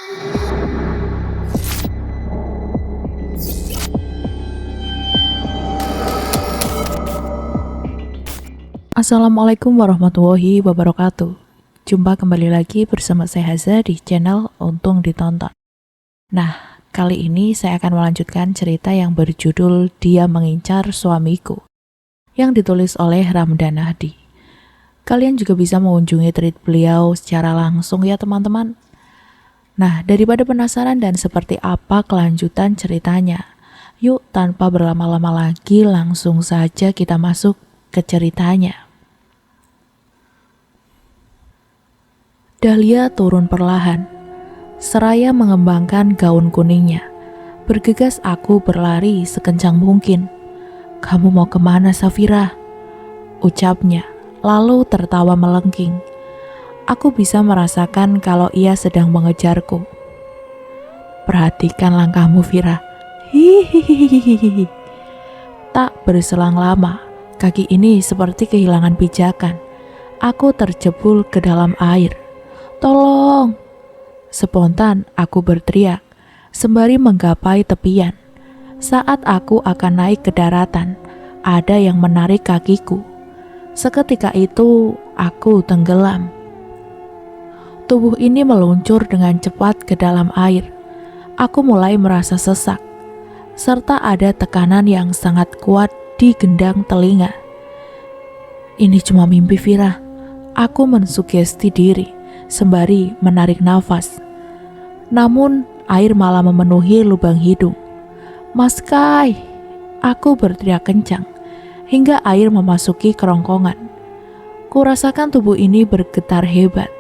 Assalamualaikum warahmatullahi wabarakatuh. Jumpa kembali lagi bersama saya Haza di channel Untung Ditonton. Nah, kali ini saya akan melanjutkan cerita yang berjudul Dia Mengincar Suamiku, yang ditulis oleh Ramdan Hadi. Kalian juga bisa mengunjungi tweet beliau secara langsung ya teman-teman. Nah, daripada penasaran dan seperti apa kelanjutan ceritanya, yuk tanpa berlama-lama lagi langsung saja kita masuk ke ceritanya. Dahlia turun perlahan, seraya mengembangkan gaun kuningnya. Bergegas aku berlari sekencang mungkin. "Kamu mau kemana, Safira?" ucapnya, lalu tertawa melengking. Aku bisa merasakan kalau ia sedang mengejarku. "Perhatikan langkahmu, Fira." Hihihihihi. Tak berselang lama, kaki ini seperti kehilangan pijakan. Aku terjebul ke dalam air. "Tolong!" Spontan aku berteriak, sembari menggapai tepian. Saat aku akan naik ke daratan, ada yang menarik kakiku. Seketika itu, aku tenggelam. Tubuh ini meluncur dengan cepat ke dalam air. Aku mulai merasa sesak, serta ada tekanan yang sangat kuat di gendang telinga. Ini cuma mimpi, Fira. Aku mensugesti diri, sembari menarik nafas. Namun, air malah memenuhi lubang hidung. "Mas Kai!" Aku berteriak kencang, hingga air memasuki kerongkongan. Kurasakan tubuh ini bergetar hebat.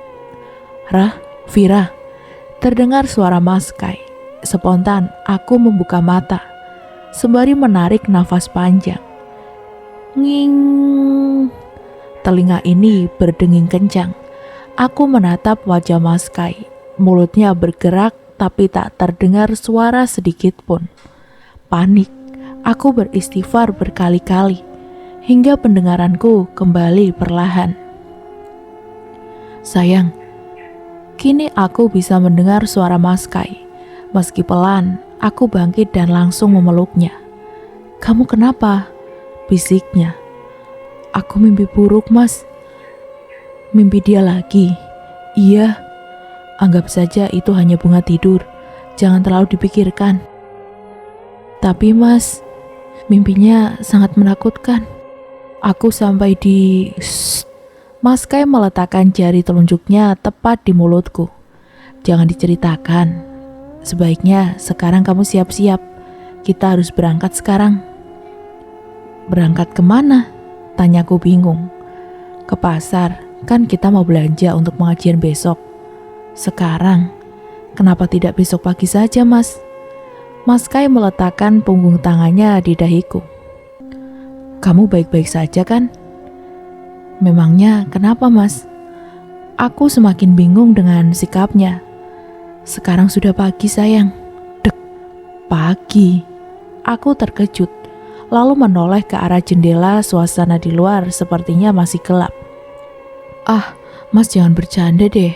"Rah, Fira!" Terdengar suara Mas Kai. Spontan, aku membuka mata, sembari menarik nafas panjang. Nging! Telinga ini berdenging kencang. Aku menatap wajah Mas Kai. Mulutnya bergerak tapi tak terdengar suara sedikit pun. Panik. Aku beristighfar berkali-kali hingga pendengaranku kembali perlahan. "Sayang." Kini aku bisa mendengar suara Mas Kai. Meski pelan, aku bangkit dan langsung memeluknya. "Kamu kenapa?" bisiknya. "Aku mimpi buruk, Mas." "Mimpi dia lagi?" "Iya." "Anggap saja itu hanya bunga tidur. Jangan terlalu dipikirkan." "Tapi Mas, mimpinya sangat menakutkan." Aku sampai di... Shh. Mas Kai meletakkan jari telunjuknya tepat di mulutku. "Jangan diceritakan. Sebaiknya sekarang kamu siap-siap. Kita harus berangkat sekarang." "Berangkat kemana?" tanyaku bingung. "Ke pasar, kan kita mau belanja untuk pengajian besok." "Sekarang? Kenapa tidak besok pagi saja, Mas?" Mas Kai meletakkan punggung tangannya di dahiku. "Kamu baik-baik saja kan?" "Memangnya kenapa, Mas?" Aku semakin bingung dengan sikapnya. "Sekarang sudah pagi, sayang." Dek, pagi. Aku terkejut, lalu menoleh ke arah jendela. Suasana di luar sepertinya masih gelap. "Ah, Mas jangan bercanda deh."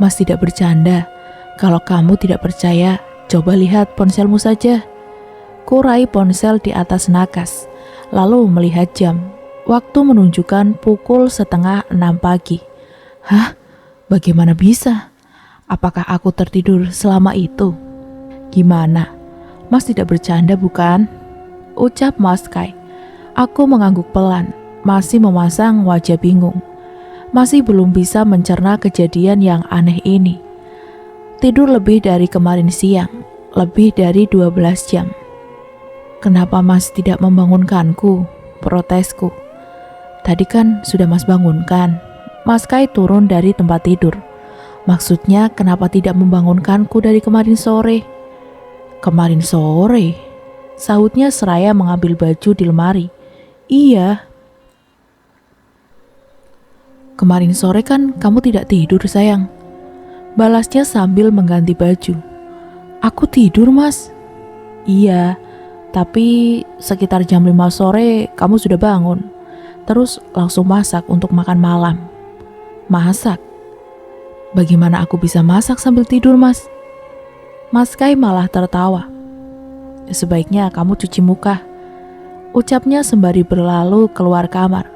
"Mas tidak bercanda. Kalau kamu tidak percaya, coba lihat ponselmu saja." Kurai ponsel di atas nakas, lalu melihat jam. Waktu menunjukkan pukul 5:30 pagi. Hah? Bagaimana bisa? Apakah aku tertidur selama itu? "Gimana? Mas tidak bercanda bukan?" ucap Mas Kai. Aku mengangguk pelan, masih memasang wajah bingung. Masih belum bisa mencerna kejadian yang aneh ini. Tidur lebih dari kemarin siang, lebih dari 12 jam. "Kenapa Mas tidak membangunkanku?" protesku. "Tadi kan sudah Mas bangunkan." Mas Kai turun dari tempat tidur. "Maksudnya kenapa tidak membangunkanku dari kemarin sore?" "Kemarin sore?" sahutnya seraya mengambil baju di lemari. "Iya." "Kemarin sore kan kamu tidak tidur, sayang," balasnya sambil mengganti baju. "Aku tidur, Mas." "Iya, tapi sekitar jam 5 sore kamu sudah bangun. Terus langsung masak untuk makan malam." "Masak?" Bagaimana aku bisa masak sambil tidur, Mas? Mas Kai malah tertawa. Sebaiknya kamu cuci muka, ucapnya sembari berlalu keluar kamar.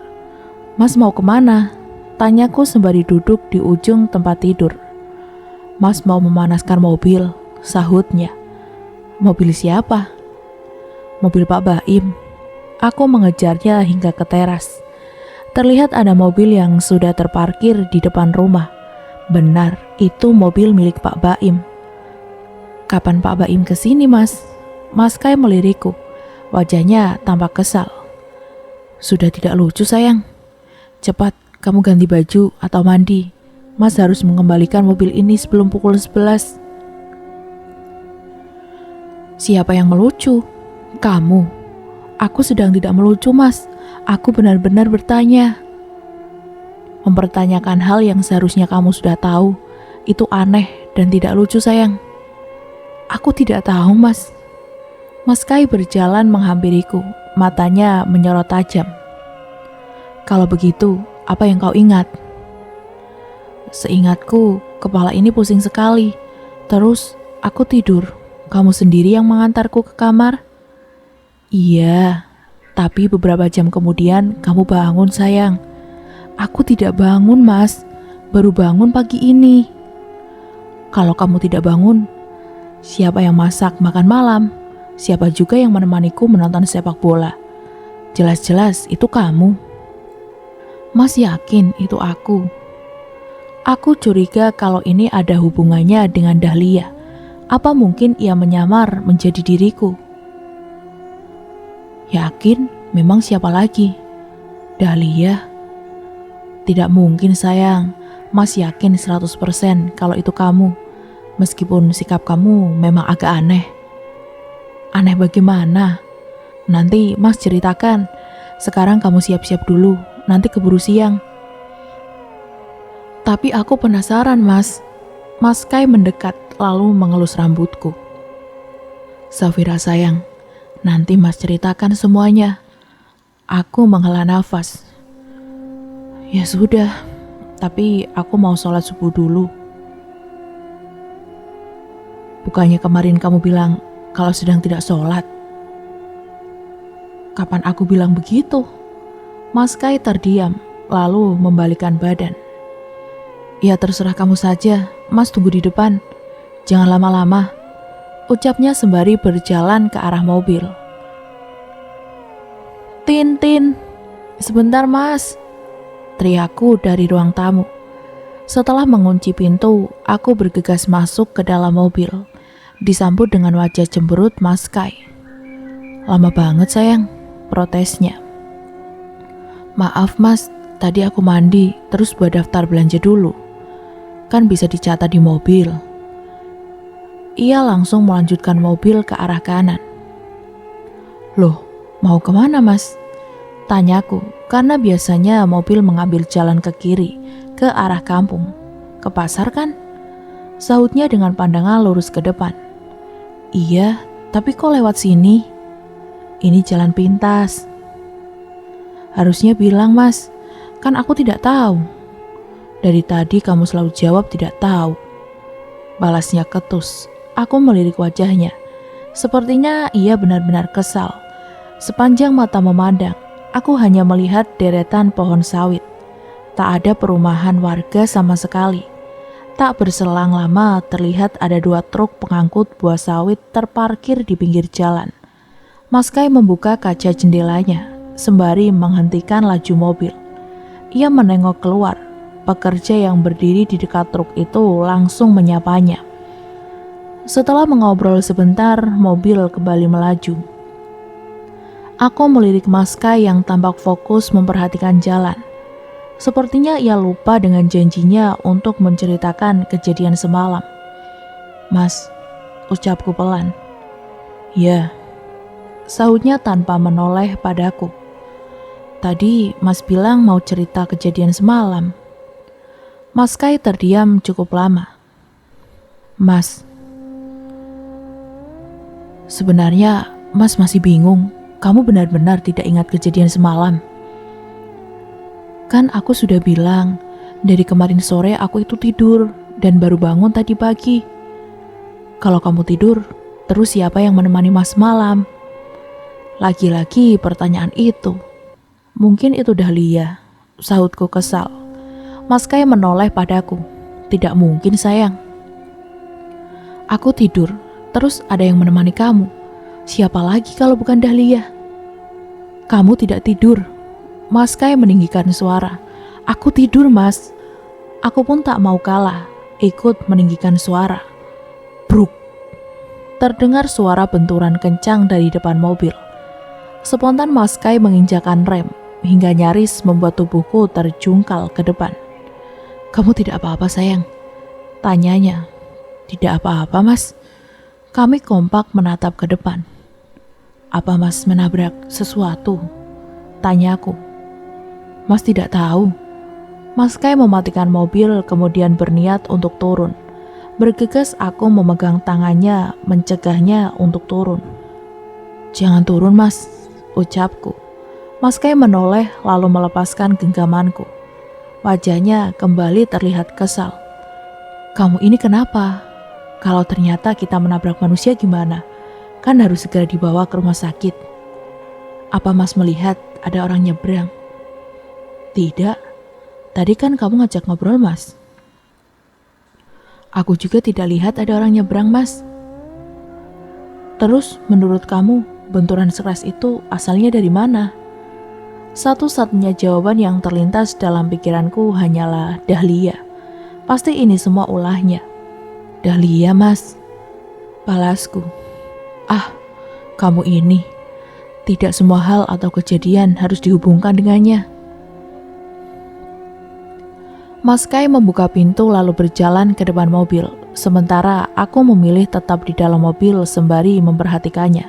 Mas mau kemana? Tanyaku sembari duduk di ujung tempat tidur. Mas mau memanaskan mobil, sahutnya. Mobil siapa? Mobil Pak Baim. Aku mengejarnya hingga ke teras. Terlihat ada mobil yang sudah terparkir di depan rumah. Benar, itu mobil milik Pak Baim. Kapan Pak Baim kesini, Mas? Mas Kai melirikku. Wajahnya tampak kesal. Sudah tidak lucu, sayang. Cepat, kamu ganti baju atau mandi. Mas harus mengembalikan mobil ini sebelum pukul 11. Siapa yang melucu? Kamu. Aku sedang tidak melucu, Mas. Aku benar-benar bertanya. Mempertanyakan hal yang seharusnya kamu sudah tahu, itu aneh dan tidak lucu, sayang. Aku tidak tahu, Mas. Mas Kai berjalan menghampiriku, matanya menyorot tajam. Kalau begitu, apa yang kau ingat? Seingatku, kepala ini pusing sekali. Terus, aku tidur. Kamu sendiri yang mengantarku ke kamar? Iya, tapi beberapa jam kemudian kamu bangun, sayang. Aku tidak bangun, Mas. Baru bangun pagi ini. Kalau kamu tidak bangun, siapa yang masak makan malam? Siapa juga yang menemaniku menonton sepak bola? Jelas-jelas itu kamu. Mas yakin itu aku? Aku curiga kalau ini ada hubungannya dengan Dahlia. Apa mungkin ia menyamar menjadi diriku? Yakin? Memang siapa lagi? Dahlia? Tidak mungkin, sayang. Mas yakin 100% kalau itu kamu. Meskipun sikap kamu memang agak aneh. Aneh bagaimana? Nanti Mas ceritakan. Sekarang kamu siap-siap dulu. Nanti keburu siang. Tapi aku penasaran, Mas. Mas Kai mendekat lalu mengelus rambutku. Safira sayang, nanti Mas ceritakan semuanya. Aku menghela nafas. Ya sudah, tapi aku mau sholat subuh dulu. Bukannya kemarin kamu bilang kalau sedang tidak sholat? Kapan aku bilang begitu? Mas Kai terdiam, lalu membalikkan badan. Ya terserah kamu saja, Mas tunggu di depan. Jangan lama-lama, ucapnya sembari berjalan ke arah mobil. Tin, sebentar Mas, teriakku dari ruang tamu. Setelah mengunci pintu, aku bergegas masuk ke dalam mobil, disambut dengan wajah cemberut Mas Kai. Lama banget sayang, protesnya. Maaf Mas, tadi aku mandi terus buat daftar belanja dulu. Kan bisa dicatat di mobil. Ia langsung melanjutkan mobil ke arah kanan. Loh, mau kemana Mas? Tanyaku, karena biasanya mobil mengambil jalan ke kiri, ke arah kampung. Ke pasar kan? Sahutnya dengan pandangan lurus ke depan. Iya, tapi kok lewat sini? Ini jalan pintas. Harusnya bilang Mas, kan aku tidak tahu. Dari tadi kamu selalu jawab tidak tahu. Balasnya ketus. Aku melirik wajahnya. Sepertinya ia benar-benar kesal. Sepanjang mata memandang, aku hanya melihat deretan pohon sawit. Tak ada perumahan warga sama sekali. Tak berselang lama terlihat ada 2 truk pengangkut buah sawit terparkir di pinggir jalan. Mas Kai membuka kaca jendelanya, sembari menghentikan laju mobil. Ia menengok keluar. Pekerja yang berdiri di dekat truk itu langsung menyapanya. Setelah mengobrol sebentar, mobil kembali melaju. Aku melirik Mas Kai yang tampak fokus memperhatikan jalan. Sepertinya ia lupa dengan janjinya untuk menceritakan kejadian semalam. Mas, ucapku pelan. Ya, sahutnya tanpa menoleh padaku. Tadi Mas bilang mau cerita kejadian semalam. Mas Kai terdiam cukup lama. Mas, sebenarnya Mas masih bingung. Kamu benar-benar tidak ingat kejadian semalam. Kan aku sudah bilang, dari kemarin sore aku itu tidur dan baru bangun tadi pagi. Kalau kamu tidur, terus siapa yang menemani Mas malam? Lagi-lagi pertanyaan itu. Mungkin itu Dahlia, sahutku kesal. Mas Kai menoleh padaku. Tidak mungkin sayang. Aku tidur, terus ada yang menemani kamu. Siapa lagi kalau bukan Dahlia? Kamu tidak tidur. Mas Kai meninggikan suara. Aku tidur, Mas. Aku pun tak mau kalah, ikut meninggikan suara. Bruk. Terdengar suara benturan kencang dari depan mobil. Spontan Mas Kai menginjakan rem, hingga nyaris membuat tubuhku terjungkal ke depan. Kamu tidak apa-apa sayang? Tanyanya. Tidak apa-apa Mas. Kami kompak menatap ke depan. Apa Mas menabrak sesuatu? Tanyaku. Mas tidak tahu. Mas Kai mematikan mobil kemudian berniat untuk turun. Bergegas aku memegang tangannya mencegahnya untuk turun. Jangan turun Mas, ucapku. Mas Kai menoleh lalu melepaskan genggamanku. Wajahnya kembali terlihat kesal. Kamu ini kenapa? Kalau ternyata kita menabrak manusia gimana? Kan harus segera dibawa ke rumah sakit. Apa Mas melihat ada orang nyebrang? Tidak. Tadi kan kamu ngajak ngobrol Mas. Aku juga tidak lihat ada orang nyebrang Mas. Terus menurut kamu benturan keras itu asalnya dari mana? Satu-satunya jawaban yang terlintas dalam pikiranku hanyalah Dahlia. Pasti ini semua ulahnya. Dahlia Mas, balasku. Ah, kamu ini. Tidak semua hal atau kejadian harus dihubungkan dengannya. Mas Kai membuka pintu lalu berjalan ke depan mobil. Sementara aku memilih tetap di dalam mobil sembari memperhatikannya.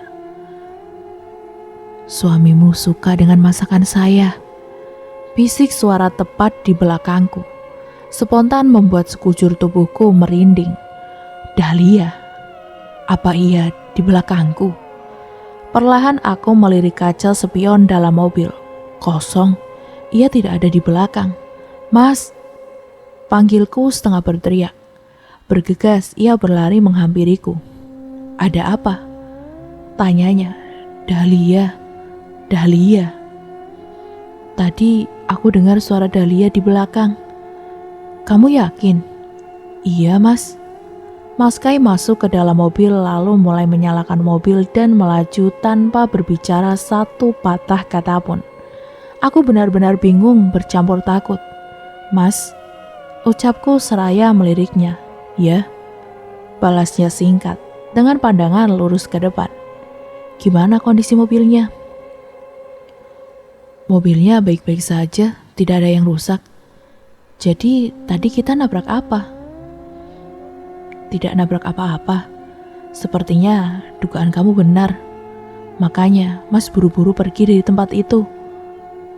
Suamimu suka dengan masakan saya. Bisik suara tepat di belakangku. Spontan membuat sekujur tubuhku merinding. Dahlia, apa ia di belakangku? Perlahan aku melirik kaca spion dalam mobil. Kosong, ia tidak ada di belakang. Mas, panggilku setengah berteriak. Bergegas ia berlari menghampiriku. Ada apa? Tanyanya. Dahlia, Dahlia. Tadi aku dengar suara Dahlia di belakang. Kamu yakin? Iya Mas. Mas Kai masuk ke dalam mobil lalu mulai menyalakan mobil dan melaju tanpa berbicara satu patah kata pun. Aku benar-benar bingung bercampur takut. Mas, ucapku seraya meliriknya. Ya, balasnya singkat dengan pandangan lurus ke depan. Gimana kondisi mobilnya? Mobilnya baik-baik saja, tidak ada yang rusak. Jadi tadi kita nabrak apa? Tidak nabrak apa-apa. Sepertinya dugaan kamu benar. Makanya Mas buru-buru pergi dari tempat itu.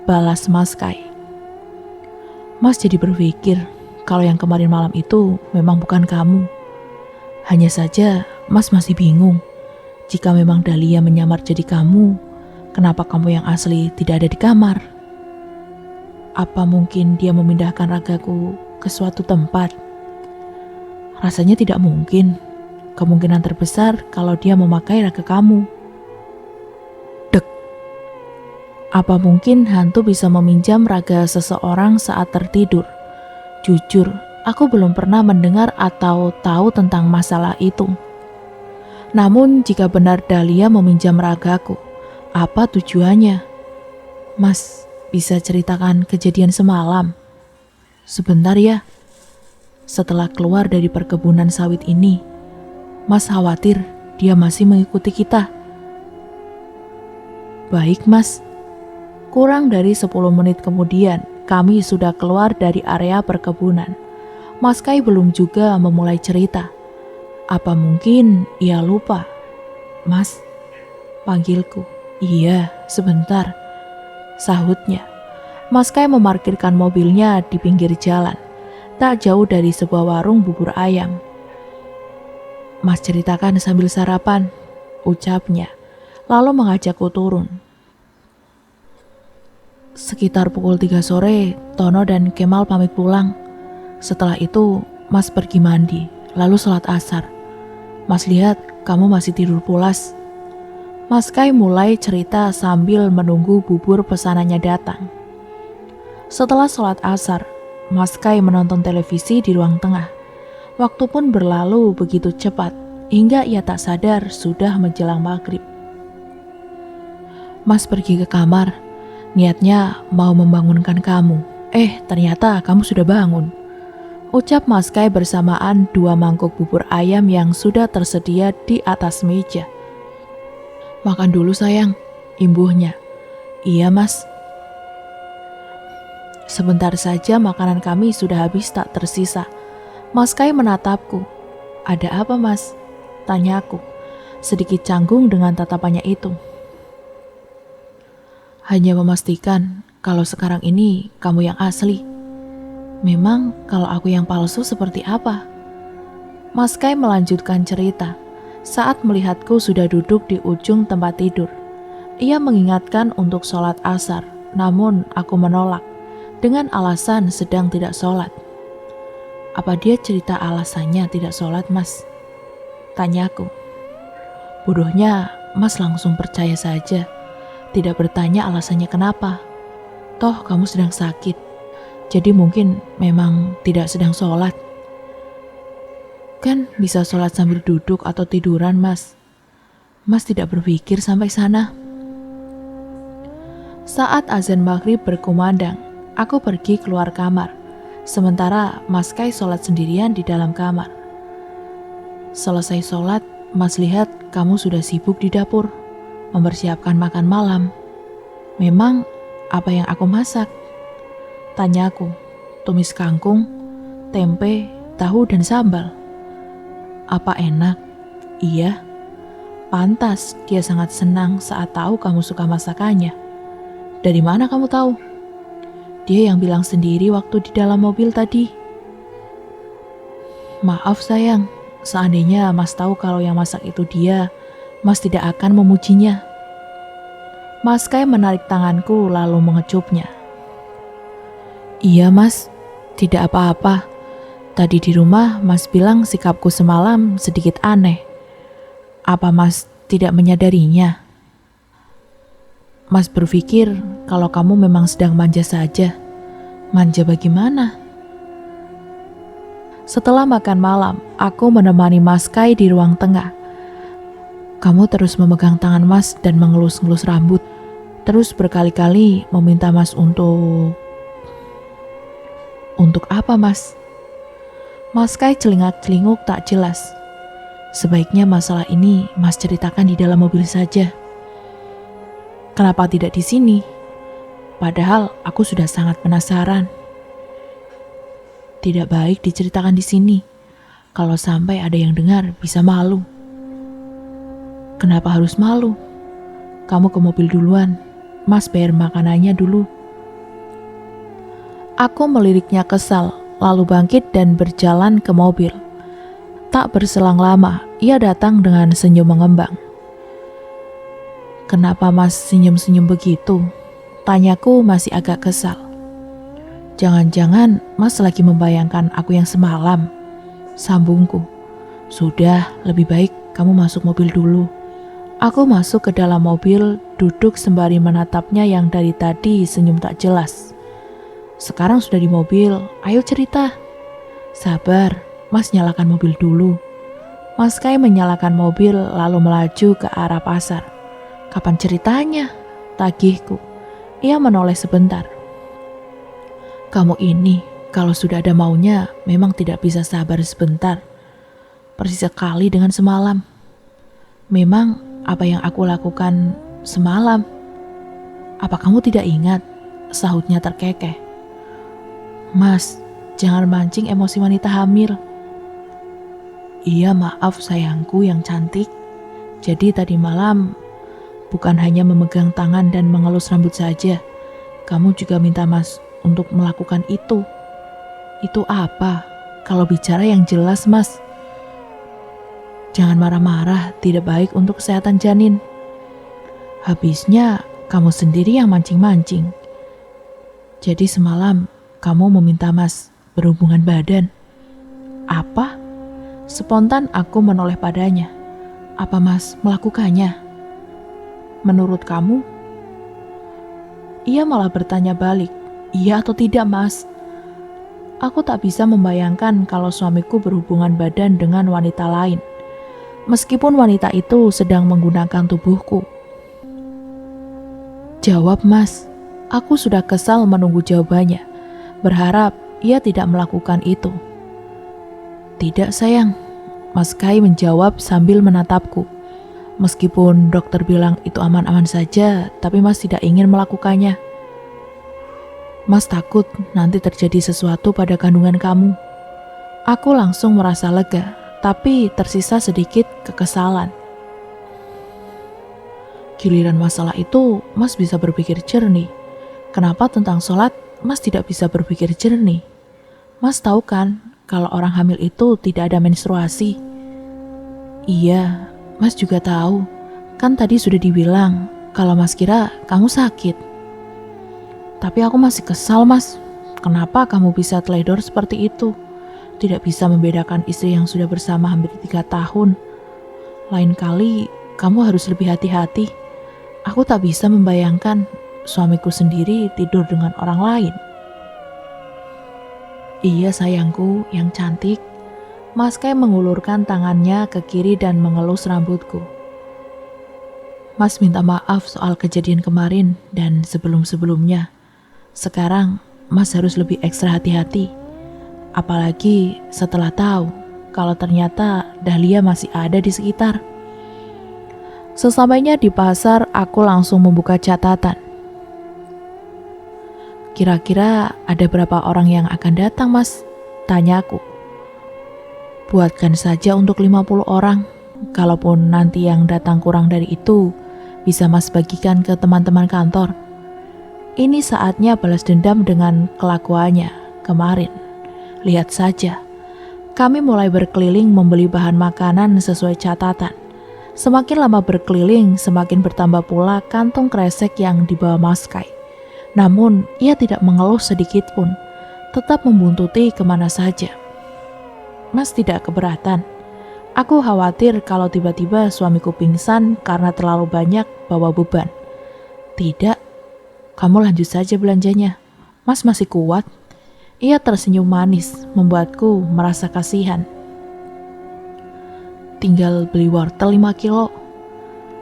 Balas Mas Kai. Mas jadi berpikir kalau yang kemarin malam itu memang bukan kamu. Hanya saja Mas masih bingung. Jika memang Dahlia menyamar jadi kamu, kenapa kamu yang asli tidak ada di kamar? Apa mungkin dia memindahkan ragaku ke suatu tempat? Rasanya tidak mungkin. Kemungkinan terbesar kalau dia memakai raga kamu. Dek. Apa mungkin hantu bisa meminjam raga seseorang saat tertidur? Jujur, aku belum pernah mendengar atau tahu tentang masalah itu. Namun jika benar Dahlia meminjam ragaku, apa tujuannya? Mas, bisa ceritakan kejadian semalam? Sebentar ya. Setelah keluar dari perkebunan sawit ini, Mas khawatir dia masih mengikuti kita. Baik Mas. Kurang dari 10 menit kemudian, kami sudah keluar dari area perkebunan. Mas Kai belum juga memulai cerita. Apa mungkin ia lupa? Mas, panggilku. Iya, sebentar. Sahutnya. Mas Kai memarkirkan mobilnya di pinggir jalan. Tak jauh dari sebuah warung bubur ayam. Mas ceritakan sambil sarapan, ucapnya, lalu mengajakku turun. Sekitar pukul 3 sore, Tono dan Kemal pamit pulang. Setelah itu, Mas pergi mandi, lalu sholat asar. Mas lihat kamu masih tidur pulas. Mas Kai mulai cerita sambil menunggu bubur pesanannya datang. Setelah sholat asar, Mas Kai menonton televisi di ruang tengah. Waktu pun berlalu begitu cepat, hingga ia tak sadar sudah menjelang maghrib. Mas pergi ke kamar, niatnya mau membangunkan kamu. Ternyata kamu sudah bangun. Ucap Mas Kai bersamaan 2 mangkuk bubur ayam yang sudah tersedia di atas meja. Makan dulu sayang, imbuhnya. Iya mas. Sebentar saja makanan kami sudah habis tak tersisa. Mas Kai menatapku. Ada apa mas? Tanyaku, sedikit canggung dengan tatapannya itu. Hanya memastikan kalau sekarang ini kamu yang asli. Memang kalau aku yang palsu seperti apa? Mas Kai melanjutkan cerita saat melihatku sudah duduk di ujung tempat tidur. Ia mengingatkan untuk sholat asar, namun aku menolak dengan alasan sedang tidak sholat. Apa dia cerita alasannya tidak sholat mas? Tanyaku. Bodohnya mas langsung percaya saja. Tidak bertanya alasannya kenapa. Toh kamu sedang sakit, jadi mungkin memang tidak sedang sholat. Kan bisa sholat sambil duduk atau tiduran mas. Mas tidak berpikir sampai sana. Saat azan maghrib berkumandang, aku pergi keluar kamar. Sementara Mas Kai sholat sendirian di dalam kamar. Selesai sholat, Mas lihat kamu sudah sibuk di dapur mempersiapkan makan malam. Memang apa yang aku masak? Tanyaku. Tumis kangkung, tempe, tahu dan sambal. Apa enak? Iya. Pantas dia sangat senang saat tahu kamu suka masakannya. Dari mana kamu tahu? Dia yang bilang sendiri waktu di dalam mobil tadi. Maaf sayang, seandainya Mas tahu kalau yang masak itu dia, Mas tidak akan memujinya. Mas Kai menarik tanganku lalu mengecupnya. Iya mas, tidak apa-apa. Tadi di rumah Mas bilang sikapku semalam sedikit aneh. Apa Mas tidak menyadarinya? Mas berpikir kalau kamu memang sedang manja saja. Manja bagaimana? Setelah makan malam, aku menemani Mas Kai di ruang tengah. Kamu terus memegang tangan Mas dan mengelus-ngelus rambut. Terus berkali-kali meminta Mas untuk apa Mas? Mas Kai celingak-celinguk tak jelas. Sebaiknya masalah ini Mas ceritakan di dalam mobil saja. Kenapa tidak di sini? Padahal aku sudah sangat penasaran. Tidak baik diceritakan di sini. Kalau sampai ada yang dengar bisa malu. Kenapa harus malu? Kamu ke mobil duluan. Mas bayar makanannya dulu. Aku meliriknya kesal, lalu bangkit dan berjalan ke mobil. Tak berselang lama, ia datang dengan senyum mengembang. Kenapa Mas senyum-senyum begitu? Tanyaku masih agak kesal. Jangan-jangan Mas lagi membayangkan aku yang semalam. Sambungku. Sudah, lebih baik kamu masuk mobil dulu. Aku masuk ke dalam mobil, duduk sembari menatapnya yang dari tadi senyum tak jelas. Sekarang sudah di mobil, ayo cerita. Sabar, Mas nyalakan mobil dulu. Mas Kai menyalakan mobil lalu melaju ke arah pasar. Kapan ceritanya? Tagihku. Ia menoleh sebentar. Kamu ini, kalau sudah ada maunya, memang tidak bisa sabar sebentar. Persis sekali dengan semalam. Memang apa yang aku lakukan semalam? Apa kamu tidak ingat? Sahutnya terkekeh. Mas, jangan mancing emosi wanita hamil. Iya maaf sayangku yang cantik. Jadi tadi malam bukan hanya memegang tangan dan mengelus rambut saja. Kamu juga minta Mas untuk melakukan itu. Itu apa? Kalau bicara yang jelas Mas. Jangan marah-marah, tidak baik untuk kesehatan janin. Habisnya kamu sendiri yang mancing-mancing. Jadi semalam kamu meminta Mas berhubungan badan. Apa? Spontan aku menoleh padanya. Apa Mas melakukannya? Menurut kamu? Ia malah bertanya balik, iya atau tidak Mas? Aku tak bisa membayangkan kalau suamiku berhubungan badan dengan wanita lain, meskipun wanita itu sedang menggunakan tubuhku. Jawab Mas, aku sudah kesal menunggu jawabannya, berharap ia tidak melakukan itu. Tidak sayang, Mas Kai menjawab sambil menatapku. Meskipun dokter bilang itu aman-aman saja, tapi Mas tidak ingin melakukannya. Mas takut nanti terjadi sesuatu pada kandungan kamu. Aku langsung merasa lega, tapi tersisa sedikit kekesalan. Giliran masalah itu, Mas bisa berpikir jernih. Kenapa tentang sholat, Mas tidak bisa berpikir jernih? Mas tahu kan, kalau orang hamil itu tidak ada menstruasi? Iya, Mas juga tahu. Kan tadi sudah dibilang, kalau Mas kira kamu sakit. Tapi aku masih kesal Mas, kenapa kamu bisa teledor seperti itu? Tidak bisa membedakan istri yang sudah bersama hampir 3 tahun. Lain kali, kamu harus lebih hati-hati. Aku tak bisa membayangkan suamiku sendiri tidur dengan orang lain. Iya sayangku yang cantik. Mas Kai mengulurkan tangannya ke kiri dan mengelus rambutku. Mas minta maaf soal kejadian kemarin dan sebelum-sebelumnya. Sekarang, Mas harus lebih ekstra hati-hati. Apalagi setelah tahu kalau ternyata Dahlia masih ada di sekitar. Sesampainya di pasar, aku langsung membuka catatan. Kira-kira ada berapa orang yang akan datang, Mas? Tanyaku. Buatkan saja untuk 50 orang. Kalaupun nanti yang datang kurang dari itu, bisa Mas bagikan ke teman-teman kantor. Ini saatnya balas dendam dengan kelakuannya kemarin. Lihat saja, kami mulai berkeliling membeli bahan makanan sesuai catatan. Semakin lama berkeliling, semakin bertambah pula kantong kresek yang dibawa Mas Kai. Namun, ia tidak mengeluh sedikit pun, tetap membuntuti kemana saja. Mas tidak keberatan. Aku khawatir kalau tiba-tiba suamiku pingsan karena terlalu banyak bawa beban. Tidak. Kamu lanjut saja belanjanya, Mas masih kuat. Ia tersenyum manis, membuatku merasa kasihan. Tinggal beli wortel 5 kilo.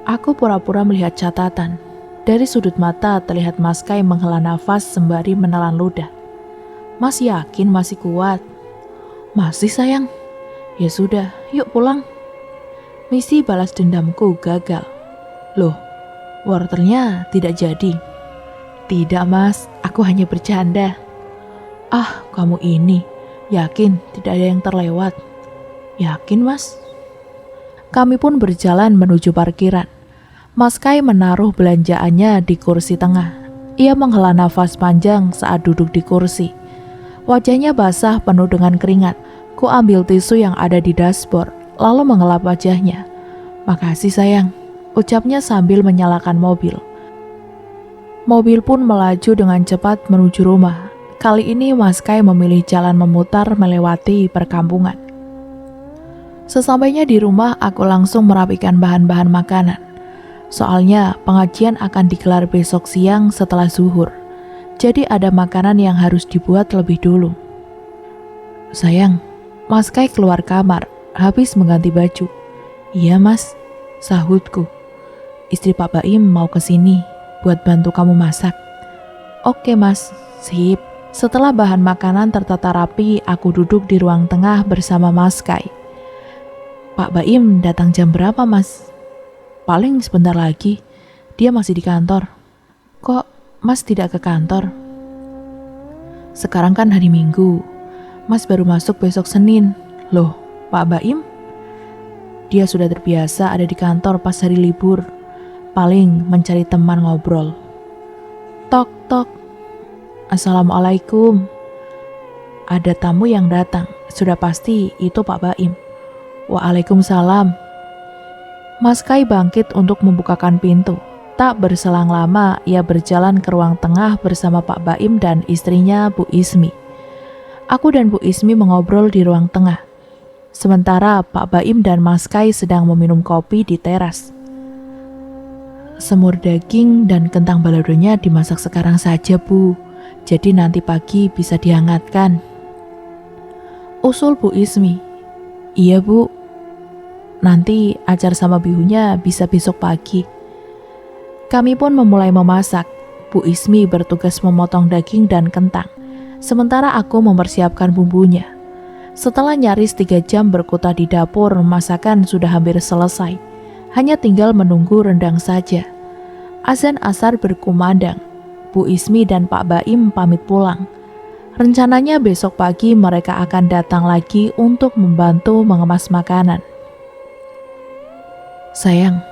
Aku pura-pura melihat catatan. Dari sudut mata terlihat Mas Kai menghela nafas sembari menelan ludah. Mas yakin masih kuat? Masih sayang. Ya sudah, yuk pulang. Misi balas dendamku gagal. Loh, wortelnya tidak jadi. Tidak Mas, aku hanya bercanda. Ah, kamu ini, yakin tidak ada yang terlewat? Yakin Mas? Kami pun berjalan menuju parkiran. Mas Kai menaruh belanjaannya di kursi tengah. Ia menghela nafas panjang saat duduk di kursi. Wajahnya basah penuh dengan keringat. Ku ambil tisu yang ada di dashboard, lalu mengelap wajahnya. Makasih sayang, ucapnya sambil menyalakan mobil. Mobil pun melaju dengan cepat menuju rumah. Kali ini Mas Kai memilih jalan memutar melewati perkampungan. Sesampainya di rumah, aku langsung merapikan bahan-bahan makanan. Soalnya pengajian akan digelar besok siang setelah zuhur. Jadi ada makanan yang harus dibuat lebih dulu. Sayang, Mas Kai keluar kamar, habis mengganti baju. Iya Mas, sahutku. Istri Pak Baim mau kesini buat bantu kamu masak. Oke Mas, sip. Setelah bahan makanan tertata rapi, aku duduk di ruang tengah bersama Mas Kai. Pak Baim datang jam berapa Mas? Paling sebentar lagi, dia masih di kantor. Kok Mas tidak ke kantor? Sekarang kan hari Minggu, Mas baru masuk besok Senin. Loh, Pak Baim? Dia sudah terbiasa ada di kantor pas hari libur. Paling mencari teman ngobrol. Tok, tok. Assalamualaikum. Ada tamu yang datang. Sudah pasti itu Pak Baim. Waalaikumsalam. Mas Kai bangkit untuk membukakan pintu. Tak berselang lama, ia berjalan ke ruang tengah bersama Pak Baim dan istrinya Bu Ismi. Aku dan Bu Ismi mengobrol di ruang tengah. Sementara Pak Baim dan Mas Kai sedang meminum kopi di teras. Semur daging dan kentang baladonya dimasak sekarang saja, Bu. Jadi nanti pagi bisa dihangatkan. Usul Bu Ismi. Iya, Bu. Nanti acar sama bihunnya bisa besok pagi. Kami pun memulai memasak. Bu Ismi bertugas memotong daging dan kentang. Sementara aku mempersiapkan bumbunya. Setelah nyaris 3 jam berkutat di dapur, masakan sudah hampir selesai. Hanya tinggal menunggu rendang saja. Azan asar berkumandang. Bu Ismi dan Pak Baim pamit pulang. Rencananya besok pagi mereka akan datang lagi untuk membantu mengemas makanan. Sayang,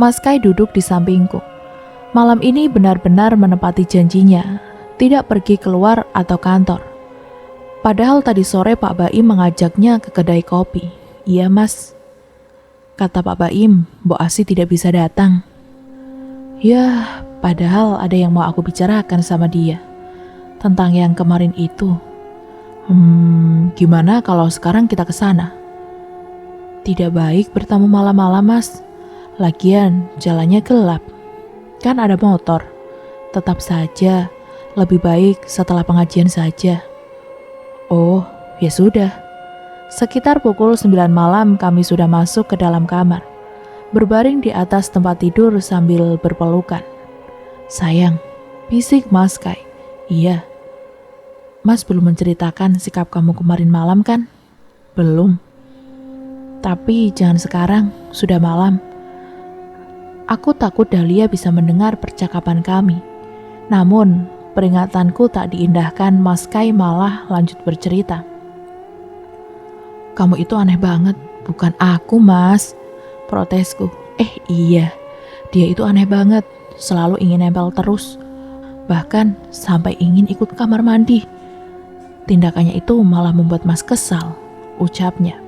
Mas Kai duduk di sampingku. Malam ini benar-benar menepati janjinya, tidak pergi keluar atau kantor. Padahal tadi sore Pak Baim mengajaknya ke kedai kopi. Iya Mas, kata Pak Baim, Mbok Asi tidak bisa datang. Ya, padahal ada yang mau aku bicarakan sama dia. Tentang yang kemarin itu. Gimana kalau sekarang kita ke sana? Tidak baik bertamu malam-malam Mas. Lagian jalannya gelap. Kan ada motor. Tetap saja, lebih baik setelah pengajian saja. Oh, ya sudah. Sekitar pukul 9 malam kami sudah masuk ke dalam kamar. Berbaring di atas tempat tidur sambil berpelukan. Sayang, bisik Mas Kai. Iya. Mas belum menceritakan sikap kamu kemarin malam kan? Belum. Tapi jangan sekarang, sudah malam. Aku takut Dahlia bisa mendengar percakapan kami. Namun, peringatanku tak diindahkan, Mas Kai malah lanjut bercerita. Kamu itu aneh banget, bukan aku Mas, protesku. Iya, dia itu aneh banget, selalu ingin nempel terus. Bahkan sampai ingin ikut kamar mandi. Tindakannya itu malah membuat Mas kesal, ucapnya.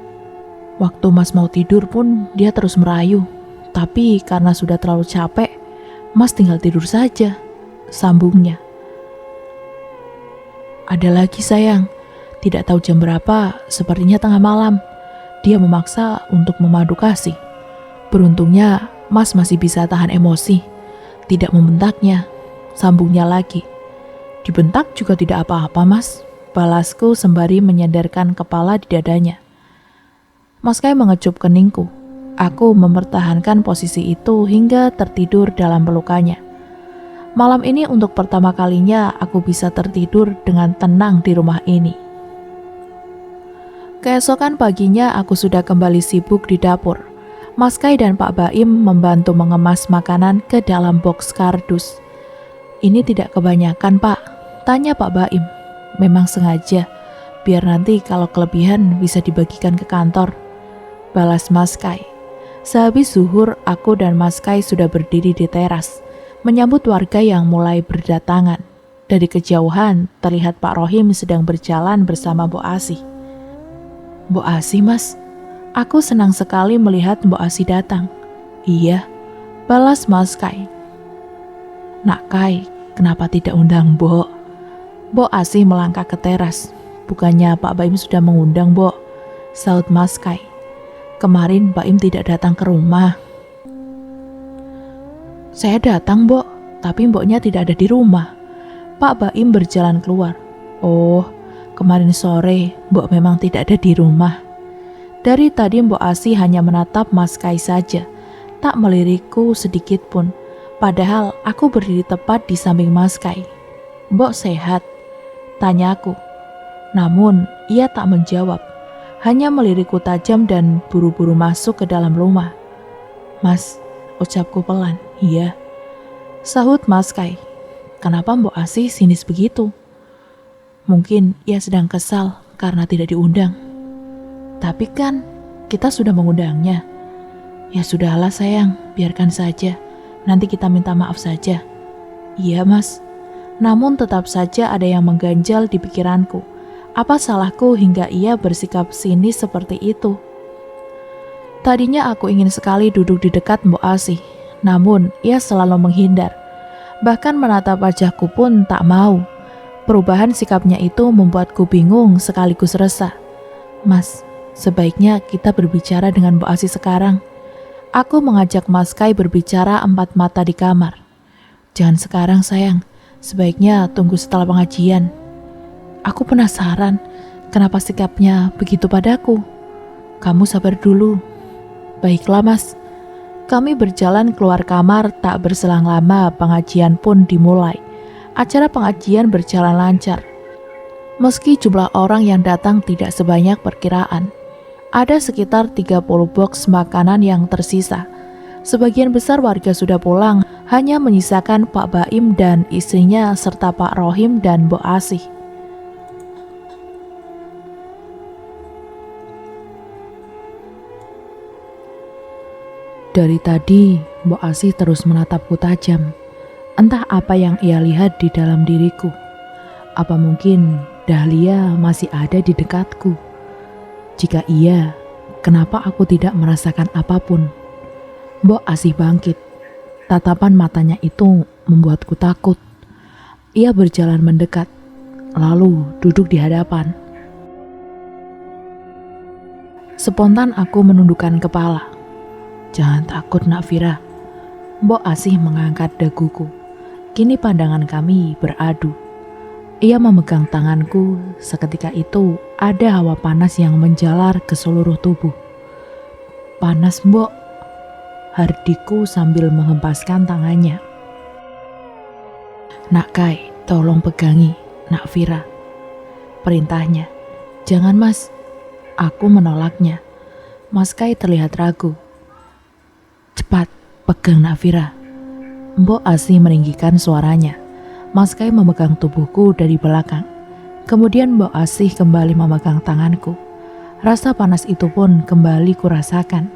Waktu Mas mau tidur pun dia terus merayu. Tapi karena sudah terlalu capek, Mas tinggal tidur saja, sambungnya. Ada lagi sayang, tidak tahu jam berapa, sepertinya tengah malam. Dia memaksa untuk memadu kasih. Beruntungnya Mas masih bisa tahan emosi, tidak membentaknya, sambungnya lagi. Dibentak juga tidak apa-apa Mas, balasku sembari menyandarkan kepala di dadanya. Mas Kai mengecup keningku. Aku mempertahankan posisi itu hingga tertidur dalam pelukannya. Malam ini untuk pertama kalinya aku bisa tertidur dengan tenang di rumah ini. Keesokan paginya aku sudah kembali sibuk di dapur. Mas Kai dan Pak Baim membantu mengemas makanan ke dalam box kardus. Ini tidak kebanyakan Pak, tanya Pak Baim. Memang sengaja, biar nanti kalau kelebihan bisa dibagikan ke kantor, balas Mas Kai. Sehabis zuhur, aku dan Mas Kai sudah berdiri di teras, menyambut warga yang mulai berdatangan. Dari kejauhan, terlihat Pak Rohim sedang berjalan bersama Mbok Asi. Mbok Asi, Mas? Aku senang sekali melihat Mbok Asi datang. Iya, balas Mas Kai. Nak Kai, kenapa tidak undang Mbok? Mbok Asi melangkah ke teras. Bukannya Pak Baim sudah mengundang, Mbok? Saut Mas Kai. Kemarin Baim tidak datang ke rumah. Saya datang, Mbok, tapi Mboknya tidak ada di rumah. Pak Baim berjalan keluar. Oh, kemarin sore Mbok memang tidak ada di rumah. Dari tadi Mbok Asi hanya menatap Mas Kai saja, tak melirikku sedikit pun. Padahal aku berdiri tepat di samping Mas Kai. Mbok sehat? Tanyaku. Namun ia tak menjawab. Hanya melirikku tajam dan buru-buru masuk ke dalam rumah. Mas, ucapku pelan. Iya. Sahut Mas Kai. Kenapa Mbok Asi sinis begitu? Mungkin ia sedang kesal karena tidak diundang. Tapi kan kita sudah mengundangnya. Ya sudahlah sayang, biarkan saja. Nanti kita minta maaf saja. Iya Mas. Namun tetap saja ada yang mengganjal di pikiranku. Apa salahku hingga ia bersikap sinis seperti itu? Tadinya aku ingin sekali duduk di dekat Mbok Asi, namun ia selalu menghindar. Bahkan menatap wajahku pun tak mau. Perubahan sikapnya itu membuatku bingung sekaligus resah. Mas, sebaiknya kita berbicara dengan Bu Asi sekarang. Aku mengajak Mas Kai berbicara empat mata di kamar. Jangan sekarang sayang, sebaiknya tunggu setelah pengajian. Aku penasaran, kenapa sikapnya begitu padaku? Kamu sabar dulu. Baiklah Mas. Kami berjalan keluar kamar, tak berselang lama pengajian pun dimulai. Acara pengajian berjalan lancar. Meski jumlah orang yang datang tidak sebanyak perkiraan, ada sekitar 30 box makanan yang tersisa. Sebagian besar warga sudah pulang, hanya menyisakan Pak Baim dan istrinya serta Pak Rohim dan Bu Asih. Dari tadi, Bu Asih terus menatapku tajam. Entah apa yang ia lihat di dalam diriku. Apa mungkin Dahlia masih ada di dekatku? Jika iya, kenapa aku tidak merasakan apapun? Bu Asih bangkit. Tatapan matanya itu membuatku takut. Ia berjalan mendekat, lalu duduk di hadapan. Spontan aku menundukkan kepala. Jangan takut Nak Fira. Mbok Asih mengangkat daguku. Kini pandangan kami beradu. Ia memegang tanganku, seketika itu ada hawa panas yang menjalar ke seluruh tubuh. Panas Mbok, hardiku sambil menghempaskan tangannya. Nak Kai, tolong pegangi Nak Fira. Perintahnya. Jangan Mas, aku menolaknya. Mas Kai terlihat ragu. Cepat, pegang Nak Fira. Mbok Asih meninggikan suaranya. Mas Kai memegang tubuhku dari belakang. Kemudian Mbok Asih kembali memegang tanganku. Rasa panas itu pun kembali kurasakan.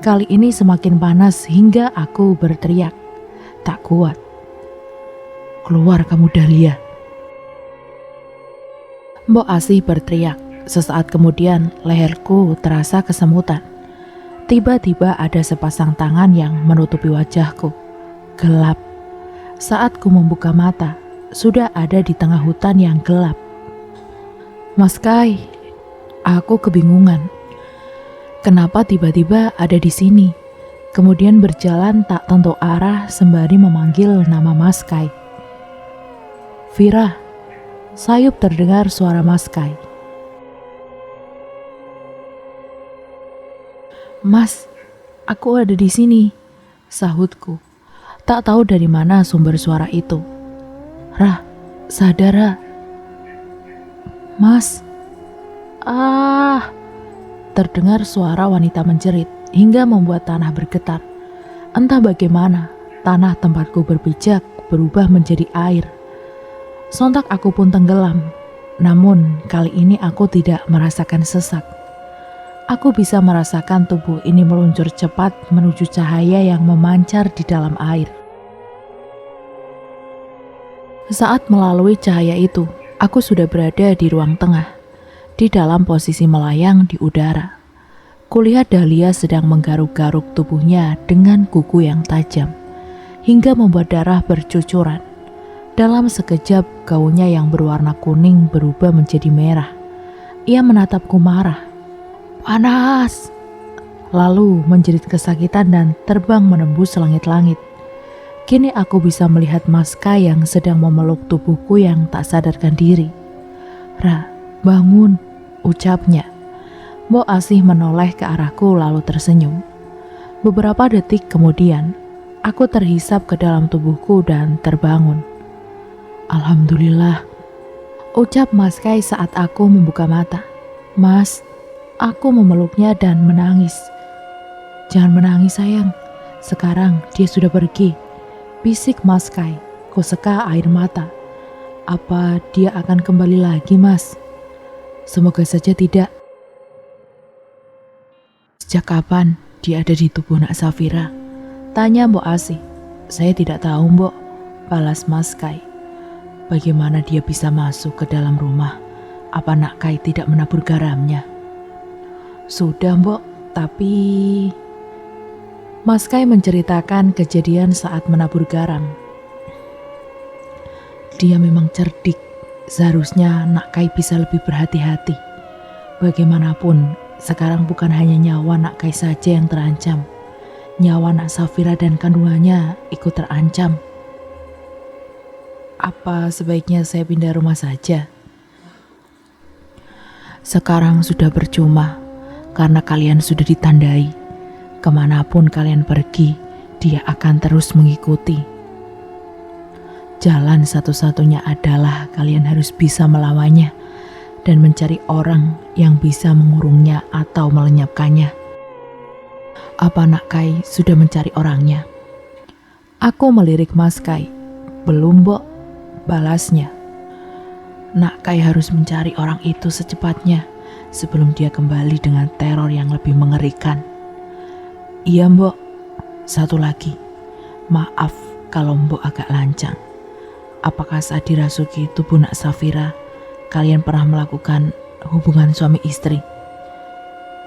Kali ini semakin panas hingga aku berteriak. Tak kuat. Keluar kamu Dahlia. Mbok Asih berteriak. Sesaat kemudian leherku terasa kesemutan. Tiba-tiba ada sepasang tangan yang menutupi wajahku. Gelap. Saat ku membuka mata, sudah ada di tengah hutan yang gelap. Mas Kai, aku kebingungan. Kenapa tiba-tiba ada di sini? Kemudian berjalan tak tentu arah sembari memanggil nama Mas Kai. Fira, sayup terdengar suara Mas Kai. Mas, aku ada di sini, sahutku. Tak tahu dari mana sumber suara itu. Rah, sadar Rah. Mas, terdengar suara wanita menjerit hingga membuat tanah bergetar. Entah bagaimana, tanah tempatku berpijak berubah menjadi air. Sontak aku pun tenggelam, namun kali ini aku tidak merasakan sesak. Aku bisa merasakan tubuh ini meluncur cepat menuju cahaya yang memancar di dalam air. Saat melalui cahaya itu, aku sudah berada di ruang tengah, di dalam posisi melayang di udara. Kulihat Dahlia sedang menggaruk-garuk tubuhnya dengan kuku yang tajam, hingga membuat darah bercucuran. Dalam sekejap, gaunnya yang berwarna kuning berubah menjadi merah. Ia menatapku marah. Panas! Lalu menjerit kesakitan dan terbang menembus langit-langit. Kini aku bisa melihat Mas Kai yang sedang memeluk tubuhku yang tak sadarkan diri. Ra, bangun, ucapnya. Mbok Asih menoleh ke arahku lalu tersenyum. Beberapa detik kemudian, aku terhisap ke dalam tubuhku dan terbangun. Alhamdulillah, ucap Mas Kai saat aku membuka mata. Mas, aku memeluknya dan menangis. Jangan menangis sayang, sekarang dia sudah pergi. Bisik Mas Kai, kuseka air mata. Apa dia akan kembali lagi Mas? Semoga saja tidak. Sejak kapan dia ada di tubuh Nak Safira? Tanya Mbok Asih. Saya tidak tahu Mbok, balas Mas Kai. Bagaimana dia bisa masuk ke dalam rumah? Apa Nak Kai tidak menabur garamnya? Sudah Mbok, tapi... Mas Kai menceritakan kejadian saat menabur garam. Dia memang cerdik, seharusnya Nak Kai bisa lebih berhati-hati. Bagaimanapun, Sekarang bukan hanya nyawa Nak Kai saja yang terancam. Nyawa Nak Safira dan kandungannya ikut terancam. Apa sebaiknya saya pindah rumah saja? Sekarang sudah percuma, karena kalian sudah ditandai. Kemanapun kalian pergi, dia akan terus mengikuti. Jalan satu-satunya adalah kalian harus bisa melawannya dan mencari orang yang bisa mengurungnya atau melenyapkannya. Apa Nak Kai sudah mencari orangnya? Aku melirik Mas Kai. Belum, Mbok, balasnya. Nak Kai harus mencari orang itu secepatnya sebelum dia kembali dengan teror yang lebih mengerikan. Iya, Mbok. Satu lagi, maaf kalau Mbok agak lancang. Apakah saat dirasuki tubuh Nak Safira, kalian pernah melakukan hubungan suami istri?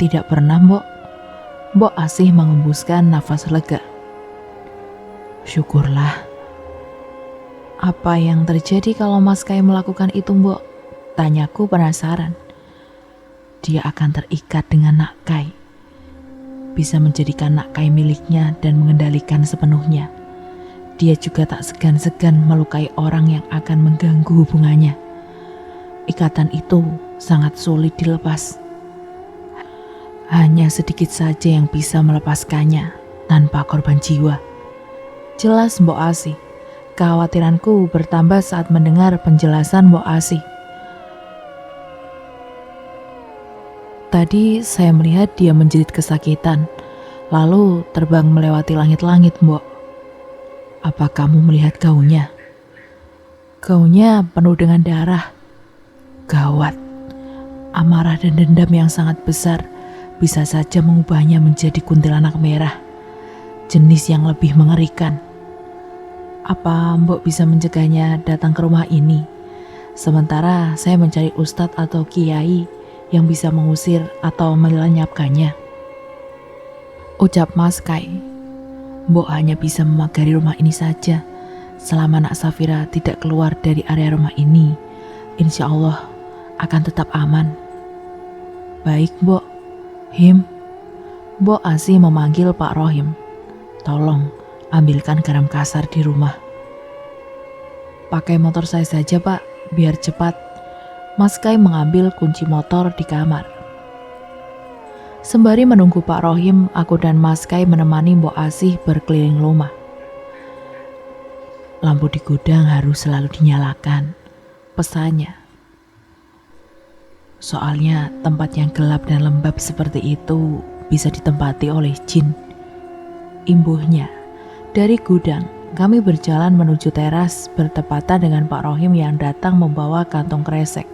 Tidak pernah, Mbok. Mbok Asih mengembuskan nafas lega. Syukurlah. Apa yang terjadi kalau Mas Kai melakukan itu, Mbok? Tanyaku penasaran. Dia akan terikat dengan Nak Kai. Bisa menjadikan Nak Kai miliknya dan mengendalikan sepenuhnya. Dia juga tak segan-segan melukai orang yang akan mengganggu hubungannya. Ikatan itu sangat sulit dilepas. Hanya sedikit saja yang bisa melepaskannya tanpa korban jiwa. Jelas Mbok Asih. Kekhawatiranku bertambah saat mendengar penjelasan Mbok Asih. Tadi saya melihat dia menjerit kesakitan, lalu terbang melewati langit-langit, Mbok. Apa kamu melihat gaunnya? Gaunnya penuh dengan darah. Gawat. Amarah dan dendam yang sangat besar bisa saja mengubahnya menjadi kuntilanak merah. Jenis yang lebih mengerikan. Apa Mbok bisa mencegahnya datang ke rumah ini? Sementara saya mencari ustadz atau kiai yang bisa mengusir atau melenyapkannya. Ucap Mas Kai. Mbok hanya bisa memagari rumah ini saja. Selama Nak Safira tidak keluar dari area rumah ini, insya Allah akan tetap aman. Baik, Mbok. Him. Mbok Asih memanggil Pak Rohim. Tolong ambilkan garam kasar di rumah. Pakai motor saya saja, Pak, biar cepat. Mas Kai mengambil kunci motor di kamar. Sembari menunggu Pak Rohim, aku dan Mas Kai menemani Mbok Asih berkeliling rumah. Lampu di gudang harus selalu dinyalakan, pesannya. Soalnya tempat yang gelap dan lembab seperti itu bisa ditempati oleh jin. Imbuhnya, dari gudang kami berjalan menuju teras bertepatan dengan Pak Rohim yang datang membawa kantong kresek.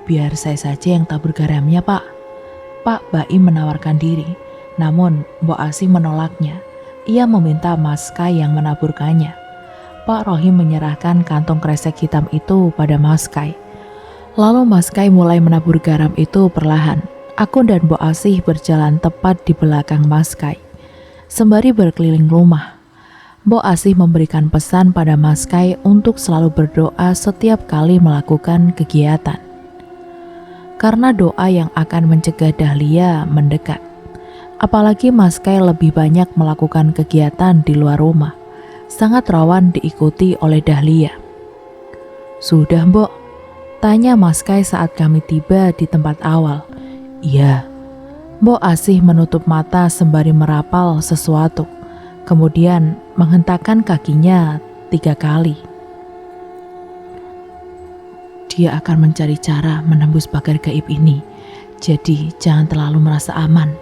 Biar saya saja yang tabur garamnya, Pak. Pak Baim menawarkan diri, namun Mbok Asih menolaknya. Ia meminta Mas Kai yang menaburkannya. Pak Rohim menyerahkan kantong kresek hitam itu pada Mas Kai. Lalu Mas Kai mulai menabur garam itu perlahan. Aku dan Mbok Asih berjalan tepat di belakang Mas Kai. Sembari berkeliling rumah, Mbok Asih memberikan pesan pada Mas Kai untuk selalu berdoa setiap kali melakukan kegiatan. Karena doa yang akan mencegah Dahlia mendekat. Apalagi Mas Kai lebih banyak melakukan kegiatan di luar rumah, sangat rawan diikuti oleh Dahlia. Sudah, Mbok? Tanya Mas Kai saat kami tiba di tempat awal. Iya. Mbok Asih menutup mata sembari merapal sesuatu, kemudian menghentakkan kakinya 3 kali. Dia akan mencari cara menembus pagar gaib ini, jadi jangan terlalu merasa aman.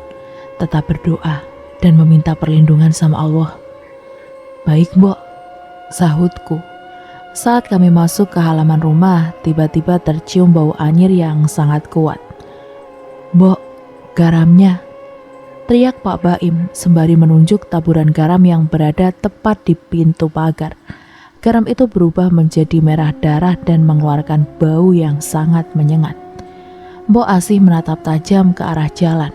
Tetap berdoa dan meminta perlindungan sama Allah. Baik, Mbok, sahutku. Saat kami masuk ke halaman rumah, tiba-tiba tercium bau anyir yang sangat kuat. Mbok, garamnya, teriak Pak Baim sembari menunjuk taburan garam yang berada tepat di pintu pagar. Garam itu berubah menjadi merah darah dan mengeluarkan bau yang sangat menyengat. Mbok Asih menatap tajam ke arah jalan.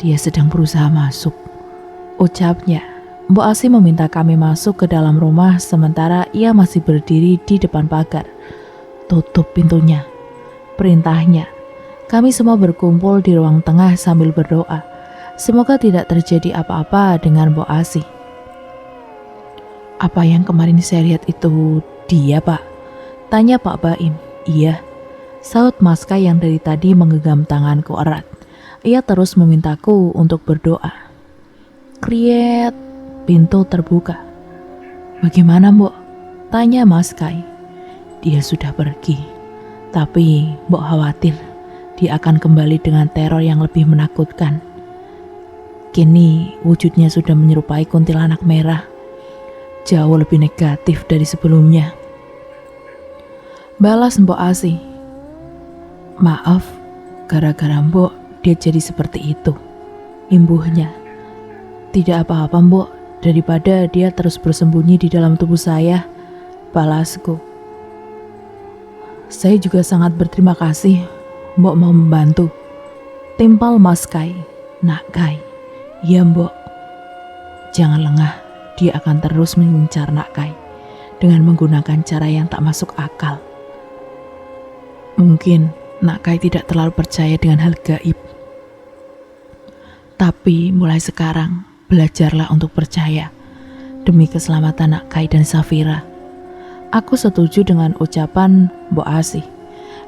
Dia sedang berusaha masuk, ucapnya. Mbok Asih meminta kami masuk ke dalam rumah sementara ia masih berdiri di depan pagar. Tutup pintunya, perintahnya. Kami semua berkumpul di ruang tengah sambil berdoa. Semoga tidak terjadi apa-apa dengan Mbok Asih. Apa yang kemarin saya lihat itu dia, Pak? Tanya Pak Baim. Iya, saut Mas Kai yang dari tadi menggenggam tanganku erat. Ia terus memintaku untuk berdoa. Kriet, pintu terbuka. Bagaimana, Mbok? Tanya Mas Kai. Dia sudah pergi, tapi Mbok khawatir dia akan kembali dengan teror yang lebih menakutkan. Kini wujudnya sudah menyerupai kuntilanak merah, jauh lebih negatif dari sebelumnya. Balas Mbok Asih. Maaf, gara-gara Mbok dia jadi seperti itu, imbuhnya. Tidak apa-apa Mbok, daripada dia terus bersembunyi di dalam tubuh saya, balasku. Saya juga sangat berterima kasih Mbok mau membantu. Timpal Mas Kai. Nak Kai, ya Mbok. Jangan lengah, dia akan terus mengincar Nak Kai dengan menggunakan cara yang tak masuk akal. Mungkin Nak Kai tidak terlalu percaya dengan hal gaib. Tapi mulai sekarang, belajarlah untuk percaya demi keselamatan Nak Kai dan Safira. Aku setuju dengan ucapan Mbok Asih.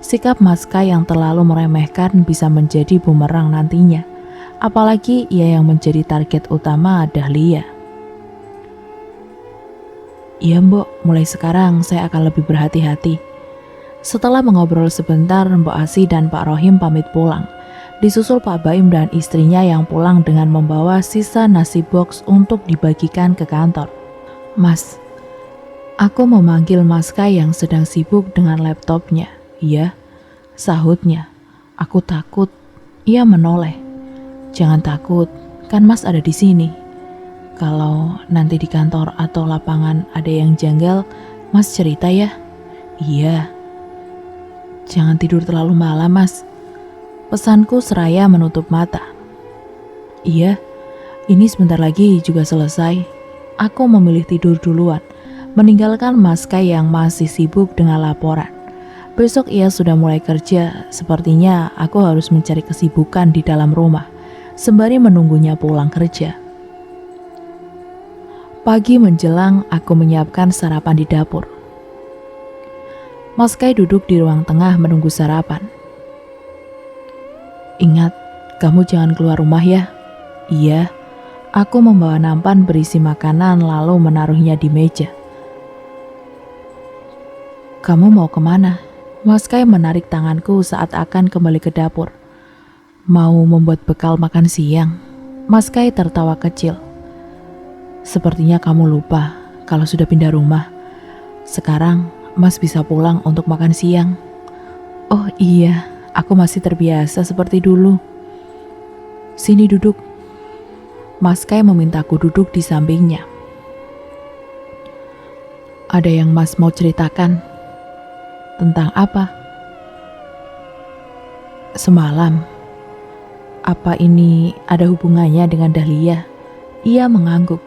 Sikap Mas Kai yang terlalu meremehkan bisa menjadi bumerang nantinya. Apalagi ia yang menjadi target utama Dahlia. Iya Mbok, mulai sekarang saya akan lebih berhati-hati. Setelah mengobrol sebentar, Mbok Asih dan Pak Rohim pamit pulang. Disusul Pak Baim dan istrinya yang pulang dengan membawa sisa nasi box untuk dibagikan ke kantor. Mas, aku memanggil Mas Kai yang sedang sibuk dengan laptopnya. Iya, sahutnya. Aku takut. Ia menoleh. Jangan takut, kan Mas ada di sini. Kalau nanti di kantor atau lapangan ada yang janggal, Mas cerita ya. Iya. Jangan tidur terlalu malam, Mas. Pesanku seraya menutup mata. Iya, ini sebentar lagi juga selesai. Aku memilih tidur duluan, meninggalkan Mas Kai yang masih sibuk dengan laporan. Besok ia sudah mulai kerja, sepertinya aku harus mencari kesibukan di dalam rumah, sembari menunggunya pulang kerja. Pagi menjelang, aku menyiapkan sarapan di dapur. Mas Kai duduk di ruang tengah menunggu sarapan. Ingat, kamu jangan keluar rumah ya. Iya, aku membawa nampan berisi makanan lalu menaruhnya di meja. Kamu mau kemana? Mas Kai menarik tanganku saat akan kembali ke dapur. Mau membuat bekal makan siang. Mas Kai tertawa kecil. Sepertinya kamu lupa kalau sudah pindah rumah. Sekarang Mas bisa pulang untuk makan siang. Oh iya, aku masih terbiasa seperti dulu. Sini duduk. Mas Kai memintaku duduk di sampingnya. Ada yang Mas mau ceritakan? Tentang apa? Semalam. Apa ini ada hubungannya dengan Dahlia? Ia mengangguk.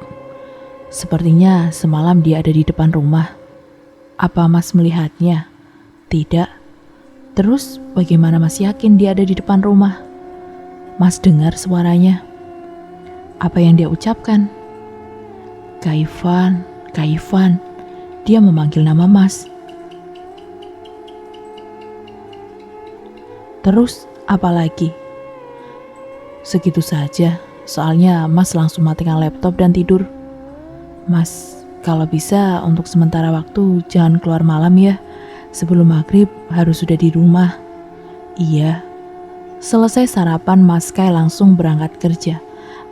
Sepertinya semalam dia ada di depan rumah. Apa Mas melihatnya? Tidak. Terus bagaimana Mas yakin dia ada di depan rumah? Mas dengar suaranya. Apa yang dia ucapkan? Kaifan, Kaifan. Dia memanggil nama Mas. Terus apa lagi? Segitu saja, soalnya Mas langsung matikan laptop dan tidur. Mas, kalau bisa untuk sementara waktu jangan keluar malam ya. Sebelum maghrib harus sudah di rumah. Iya. Selesai sarapan, Mas Kai langsung berangkat kerja.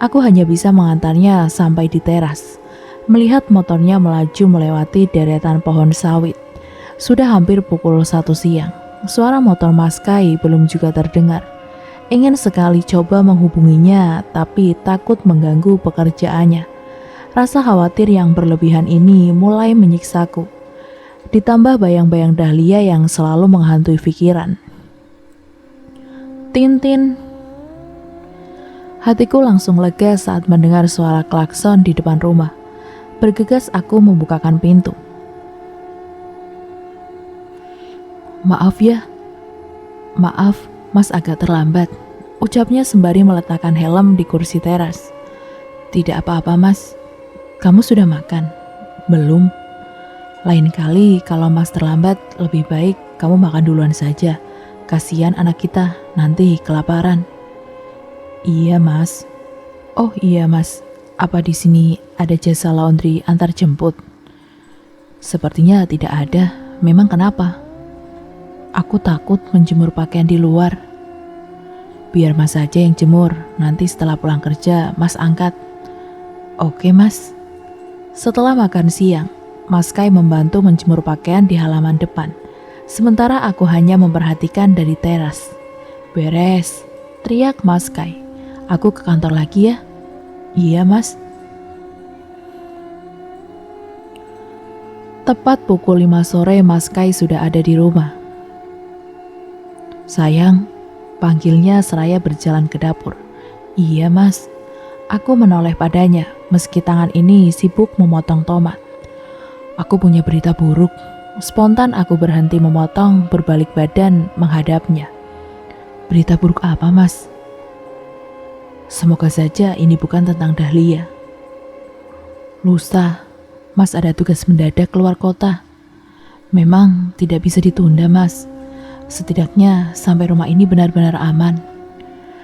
Aku hanya bisa mengantarnya sampai di teras. Melihat motornya melaju melewati deretan pohon sawit. Sudah hampir pukul 1 siang. Suara motor Mas Kai belum juga terdengar. Ingin sekali coba menghubunginya, tapi takut mengganggu pekerjaannya. Rasa khawatir yang berlebihan ini mulai menyiksaku. Ditambah bayang-bayang Dahlia yang selalu menghantui pikiran. Tintin. Hatiku langsung lega saat mendengar suara klakson di depan rumah. Bergegas aku membukakan pintu. Maaf ya. Maaf, Mas agak terlambat, ucapnya sembari meletakkan helm di kursi teras. Tidak apa-apa mas, kamu sudah makan? Belum? Lain kali kalau mas terlambat, lebih baik kamu makan duluan saja. Kasihan anak kita, nanti kelaparan. Iya mas. Oh iya mas, apa di sini ada jasa laundry antar jemput? Sepertinya tidak ada, memang kenapa? Aku takut menjemur pakaian di luar. Biar mas saja yang jemur, nanti setelah pulang kerja mas angkat. Oke mas. Setelah makan siang, Mas Kai membantu menjemur pakaian di halaman depan. Sementara aku hanya memperhatikan dari teras. Beres, teriak Mas Kai. Aku ke kantor lagi ya? Iya mas. Tepat pukul 5 sore Mas Kai sudah ada di rumah. Sayang, panggilnya seraya berjalan ke dapur. Iya mas. Aku menoleh padanya meski tangan ini sibuk memotong tomat. Aku punya berita buruk. Spontan aku berhenti memotong, berbalik badan menghadapnya. Berita buruk apa mas? Semoga saja ini bukan tentang Dahlia. Lusa, mas ada tugas mendadak keluar kota. Memang tidak bisa ditunda mas. Setidaknya sampai rumah ini benar-benar aman.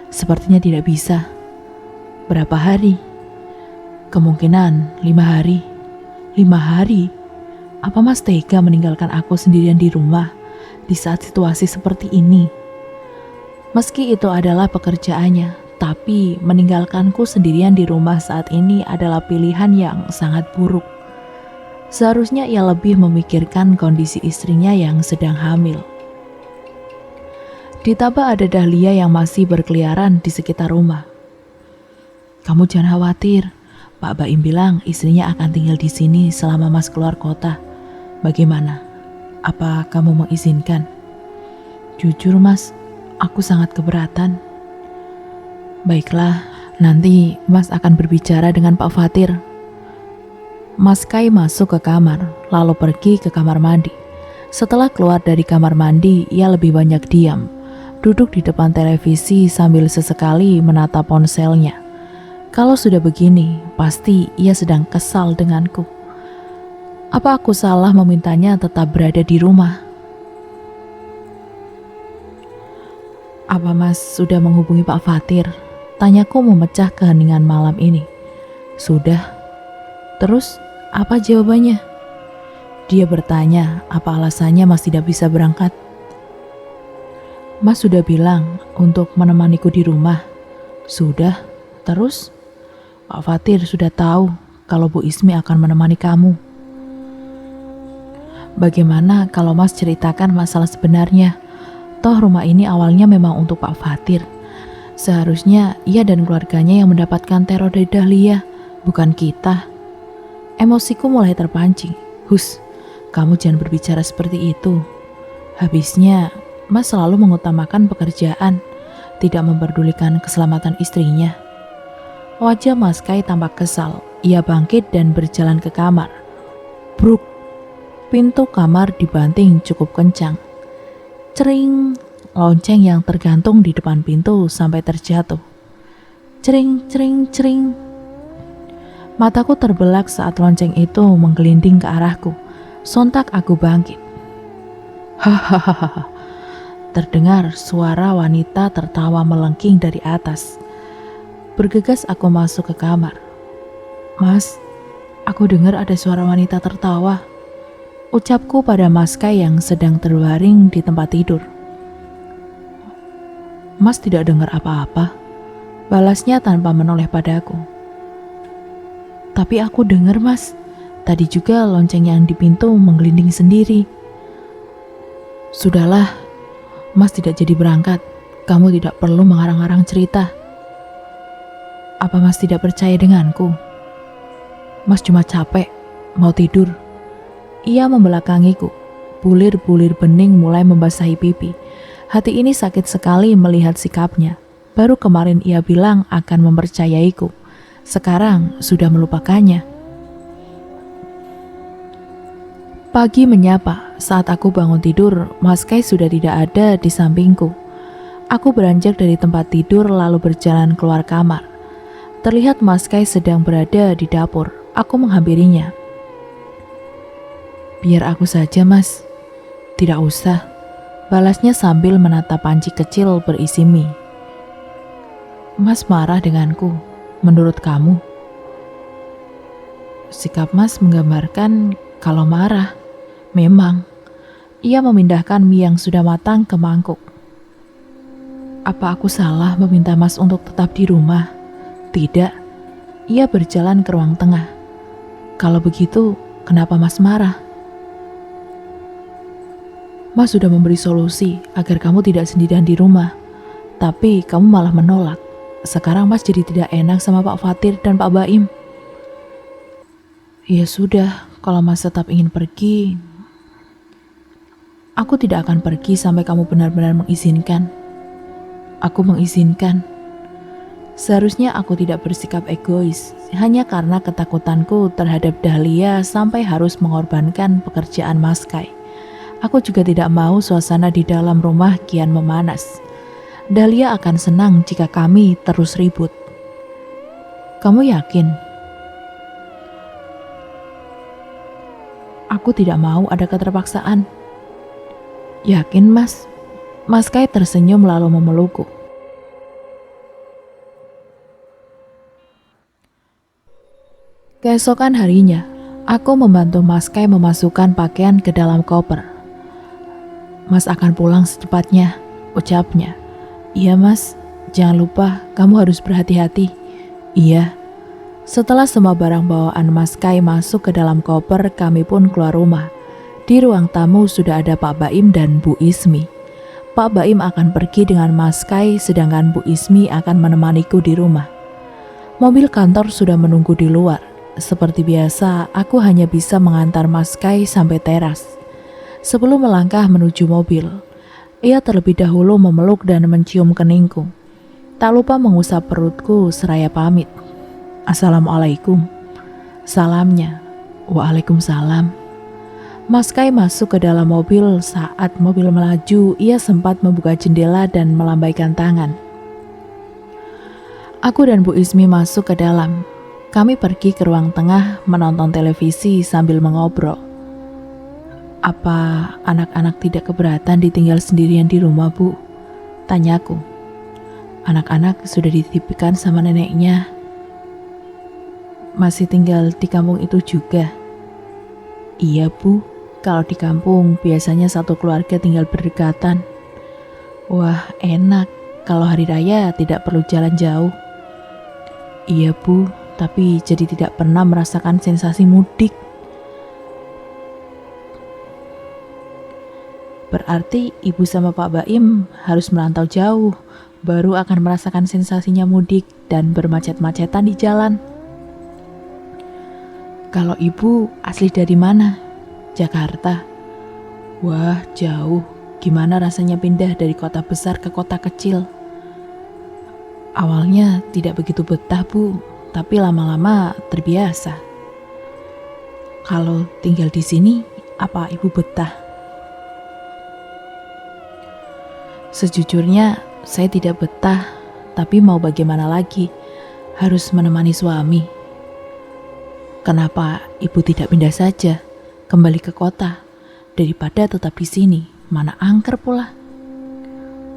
Sepertinya tidak bisa. Berapa hari? Kemungkinan 5 hari. 5 hari? Apa mas tega meninggalkan aku sendirian di rumah di saat situasi seperti ini? Meski itu adalah pekerjaannya, tapi meninggalkanku sendirian di rumah saat ini adalah pilihan yang sangat buruk. Seharusnya ia lebih memikirkan kondisi istrinya yang sedang hamil. Ditambah ada Dahlia yang masih berkeliaran di sekitar rumah. Kamu jangan khawatir, Pak Baim bilang istrinya akan tinggal di sini selama mas keluar kota. Bagaimana? Apa kamu mengizinkan? Jujur mas, aku sangat keberatan. Baiklah, nanti mas akan berbicara dengan Pak Fatir. Mas Kai masuk ke kamar, lalu pergi ke kamar mandi. Setelah keluar dari kamar mandi, ia lebih banyak diam, duduk di depan televisi sambil sesekali menatap ponselnya. Kalau sudah begini, pasti ia sedang kesal denganku. Apa aku salah memintanya tetap berada di rumah? Apa mas sudah menghubungi Pak Fatir? Tanyaku memecah keheningan malam ini. Sudah. Terus, apa jawabannya? Dia bertanya, apa alasannya mas tidak bisa berangkat? Mas sudah bilang untuk menemaniku di rumah. Sudah. Terus, Pak Fatir sudah tahu kalau Bu Ismi akan menemani kamu. Bagaimana kalau mas ceritakan masalah sebenarnya? Toh rumah ini awalnya memang untuk Pak Fatir. Seharusnya ia dan keluarganya yang mendapatkan teror dari Dahlia, bukan kita. Emosiku mulai terpancing. Hus, kamu jangan berbicara seperti itu. Habisnya, mas selalu mengutamakan pekerjaan, tidak memperdulikan keselamatan istrinya. Wajah Mas Kai tampak kesal. Ia bangkit dan berjalan ke kamar. Bruk, pintu kamar dibanting cukup kencang. Cering, lonceng yang tergantung di depan pintu sampai terjatuh. Cering, cering, cering. Mataku terbelak saat lonceng itu menggelinding ke arahku. Sontak aku bangkit. Hahaha. Terdengar suara wanita tertawa melengking dari atas. Bergegas aku masuk ke kamar. Mas, aku dengar ada suara wanita tertawa. Ucapku pada Mas Kai yang sedang terbaring di tempat tidur. Mas tidak dengar apa-apa, balasnya tanpa menoleh padaku. Tapi aku dengar mas, tadi juga lonceng yang di pintu menggelinding sendiri. Sudahlah, mas tidak jadi berangkat, kamu tidak perlu mengarang-arang cerita. Apa mas tidak percaya denganku? Mas cuma capek, mau tidur. Ia membelakangiku, bulir-bulir bening mulai membasahi pipi. Hati ini sakit sekali melihat sikapnya. Baru kemarin ia bilang akan mempercayaiku. Sekarang sudah melupakannya. Pagi menyapa, saat aku bangun tidur, Mas Kai sudah tidak ada di sampingku. Aku beranjak dari tempat tidur lalu berjalan keluar kamar. Terlihat Mas Kai sedang berada di dapur. Aku menghampirinya. "Biar aku saja, Mas." "Tidak usah," balasnya sambil menatap panci kecil berisi mie. "Mas marah denganku, menurut kamu?" Sikap Mas menggambarkan kalau marah. Memang. Ia memindahkan mie yang sudah matang ke mangkuk. "Apa aku salah meminta Mas untuk tetap di rumah?" "Tidak." Ia berjalan ke ruang tengah. "Kalau begitu, kenapa Mas marah?" "Mas sudah memberi solusi agar kamu tidak sendirian di rumah, tapi kamu malah menolak. Sekarang Mas jadi tidak enak sama Pak Fatir dan Pak Baim." "Ya sudah, kalau Mas tetap ingin pergi, aku tidak akan pergi sampai kamu benar-benar mengizinkan." "Aku mengizinkan." Seharusnya aku tidak bersikap egois, hanya karena ketakutanku terhadap Dahlia sampai harus mengorbankan pekerjaan Mas Kai. Aku juga tidak mau suasana di dalam rumah kian memanas. Dahlia akan senang jika kami terus ribut. "Kamu yakin?" "Aku tidak mau ada keterpaksaan." "Yakin, Mas?" Mas Kai tersenyum lalu memelukku. Keesokan harinya, aku membantu Mas Kai memasukkan pakaian ke dalam koper. "Mas akan pulang secepatnya," ucapnya. "Iya, Mas. Jangan lupa, kamu harus berhati-hati." "Iya." Setelah semua barang bawaan Mas Kai masuk ke dalam koper, kami pun keluar rumah. Di ruang tamu sudah ada Pak Baim dan Bu Ismi. Pak Baim akan pergi dengan Mas Kai, sedangkan Bu Ismi akan menemaniku di rumah. Mobil kantor sudah menunggu di luar. Seperti biasa, aku hanya bisa mengantar Mas Kai sampai teras. Sebelum melangkah menuju mobil, ia terlebih dahulu memeluk dan mencium keningku. Tak lupa mengusap perutku seraya pamit. "Assalamualaikum." Salamnya. "Waalaikumsalam." Mas Kai masuk ke dalam mobil. Saat mobil melaju, ia sempat membuka jendela dan melambaikan tangan. Aku dan Bu Ismi masuk ke dalam. Kami pergi ke ruang tengah menonton televisi sambil mengobrol. "Apa anak-anak tidak keberatan ditinggal sendirian di rumah, Bu?" tanyaku. "Anak-anak sudah dititipkan sama neneknya." "Masih tinggal di kampung itu juga?" "Iya, Bu. Kalau di kampung biasanya satu keluarga tinggal berdekatan." "Wah, enak. Kalau hari raya tidak perlu jalan jauh." "Iya, Bu, tapi jadi tidak pernah merasakan sensasi mudik." "Berarti Ibu sama Pak Baim harus merantau jauh, baru akan merasakan sensasinya mudik dan bermacet-macetan di jalan." "Kalau Ibu asli dari mana?" "Jakarta." "Wah, jauh. Gimana rasanya pindah dari kota besar ke kota kecil?" "Awalnya tidak begitu betah, Bu, tapi lama-lama terbiasa." "Kalau tinggal di sini, apa Ibu betah?" "Sejujurnya, saya tidak betah, tapi mau bagaimana lagi? Harus menemani suami." "Kenapa Ibu tidak pindah saja, kembali ke kota, daripada tetap di sini? Mana angker pula."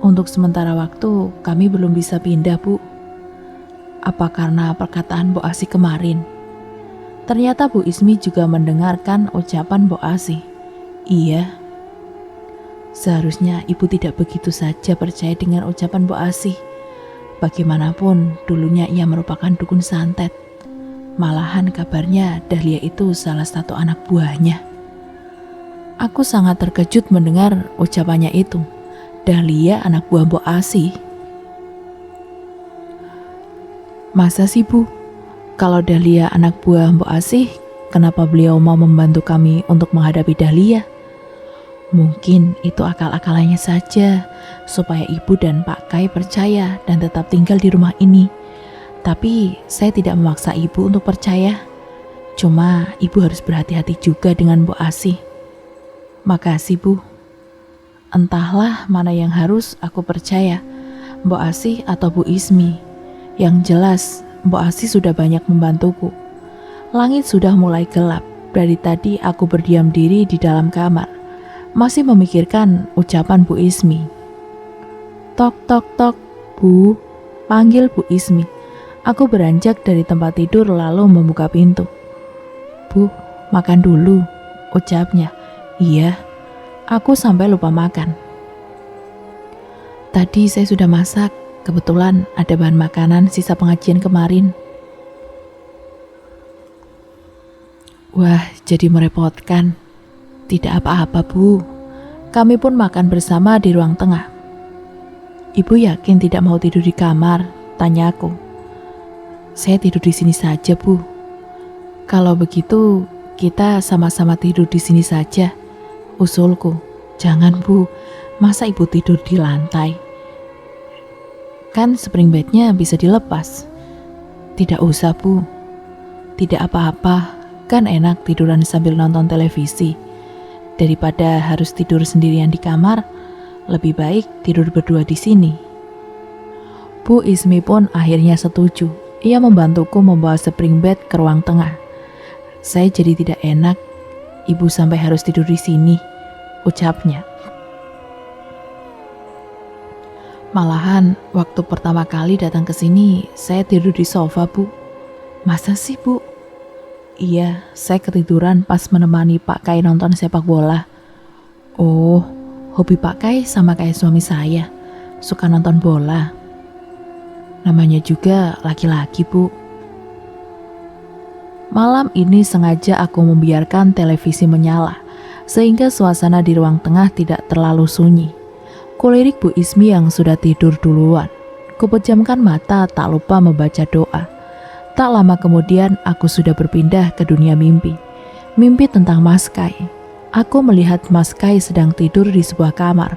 "Untuk sementara waktu, kami belum bisa pindah, Bu." "Apa karena perkataan Bu Asih kemarin?" Ternyata Bu Ismi juga mendengarkan ucapan Bu Asih. "Iya." Seharusnya Ibu tidak begitu saja percaya dengan ucapan Bu Asih. Bagaimanapun, dulunya ia merupakan dukun santet. Malahan kabarnya Dahlia itu salah satu anak buahnya. Aku sangat terkejut mendengar ucapannya itu. Dahlia anak buah Mbok Asih. "Masa sih, Bu? Kalau Dahlia anak buah Mbok Asih, kenapa beliau mau membantu kami untuk menghadapi Dahlia?" "Mungkin itu akal-akalannya saja, supaya Ibu dan Pak Kai percaya dan tetap tinggal di rumah ini. Tapi saya tidak memaksa Ibu untuk percaya. Cuma Ibu harus berhati-hati juga dengan Bu Asih." "Makasih, Bu. Entahlah mana yang harus aku percaya, Mbok Asih atau Bu Ismi? Yang jelas, Mbok Asih sudah banyak membantuku. Langit sudah mulai gelap. Dari tadi aku berdiam diri di dalam kamar, masih memikirkan ucapan Bu Ismi. Tok tok tok, Bu, panggil Bu Ismi. Aku beranjak dari tempat tidur lalu membuka pintu. Bu, makan dulu, ucapnya. Iya, aku sampai lupa makan. Tadi saya sudah masak, kebetulan ada bahan makanan sisa pengajian kemarin. Wah, jadi merepotkan. Tidak apa-apa, Bu. Kami pun makan bersama di ruang tengah. Ibu yakin tidak mau tidur di kamar? Tanya aku. Saya tidur di sini saja, Bu. Kalau begitu, kita sama-sama tidur di sini saja, usulku. Jangan, Bu. Masa ibu tidur di lantai? Kan spring bednya bisa dilepas. Tidak usah, Bu. Tidak apa-apa. Kan enak tiduran sambil nonton televisi. Daripada harus tidur sendirian di kamar, lebih baik tidur berdua di sini. Bu Ismi pun akhirnya setuju. Ia membantuku membawa spring bed ke ruang tengah. Saya jadi tidak enak, ibu sampai harus tidur di sini, ucapnya. Malahan, waktu pertama kali datang ke sini, saya tidur di sofa, Bu. Masa sih, Bu? Iya, saya ketiduran pas menemani Pak Kai nonton sepak bola. Oh, hobi Pak Kai sama kayak suami saya, suka nonton bola. Namanya juga laki-laki, Bu. Malam ini sengaja aku membiarkan televisi menyala, sehingga suasana di ruang tengah tidak terlalu sunyi. Kulirik Bu Ismi yang sudah tidur duluan. Kupejamkan mata tak lupa membaca doa. Tak lama kemudian aku sudah berpindah ke dunia mimpi. Mimpi tentang Mas Kai. Aku melihat Mas Kai sedang tidur di sebuah kamar.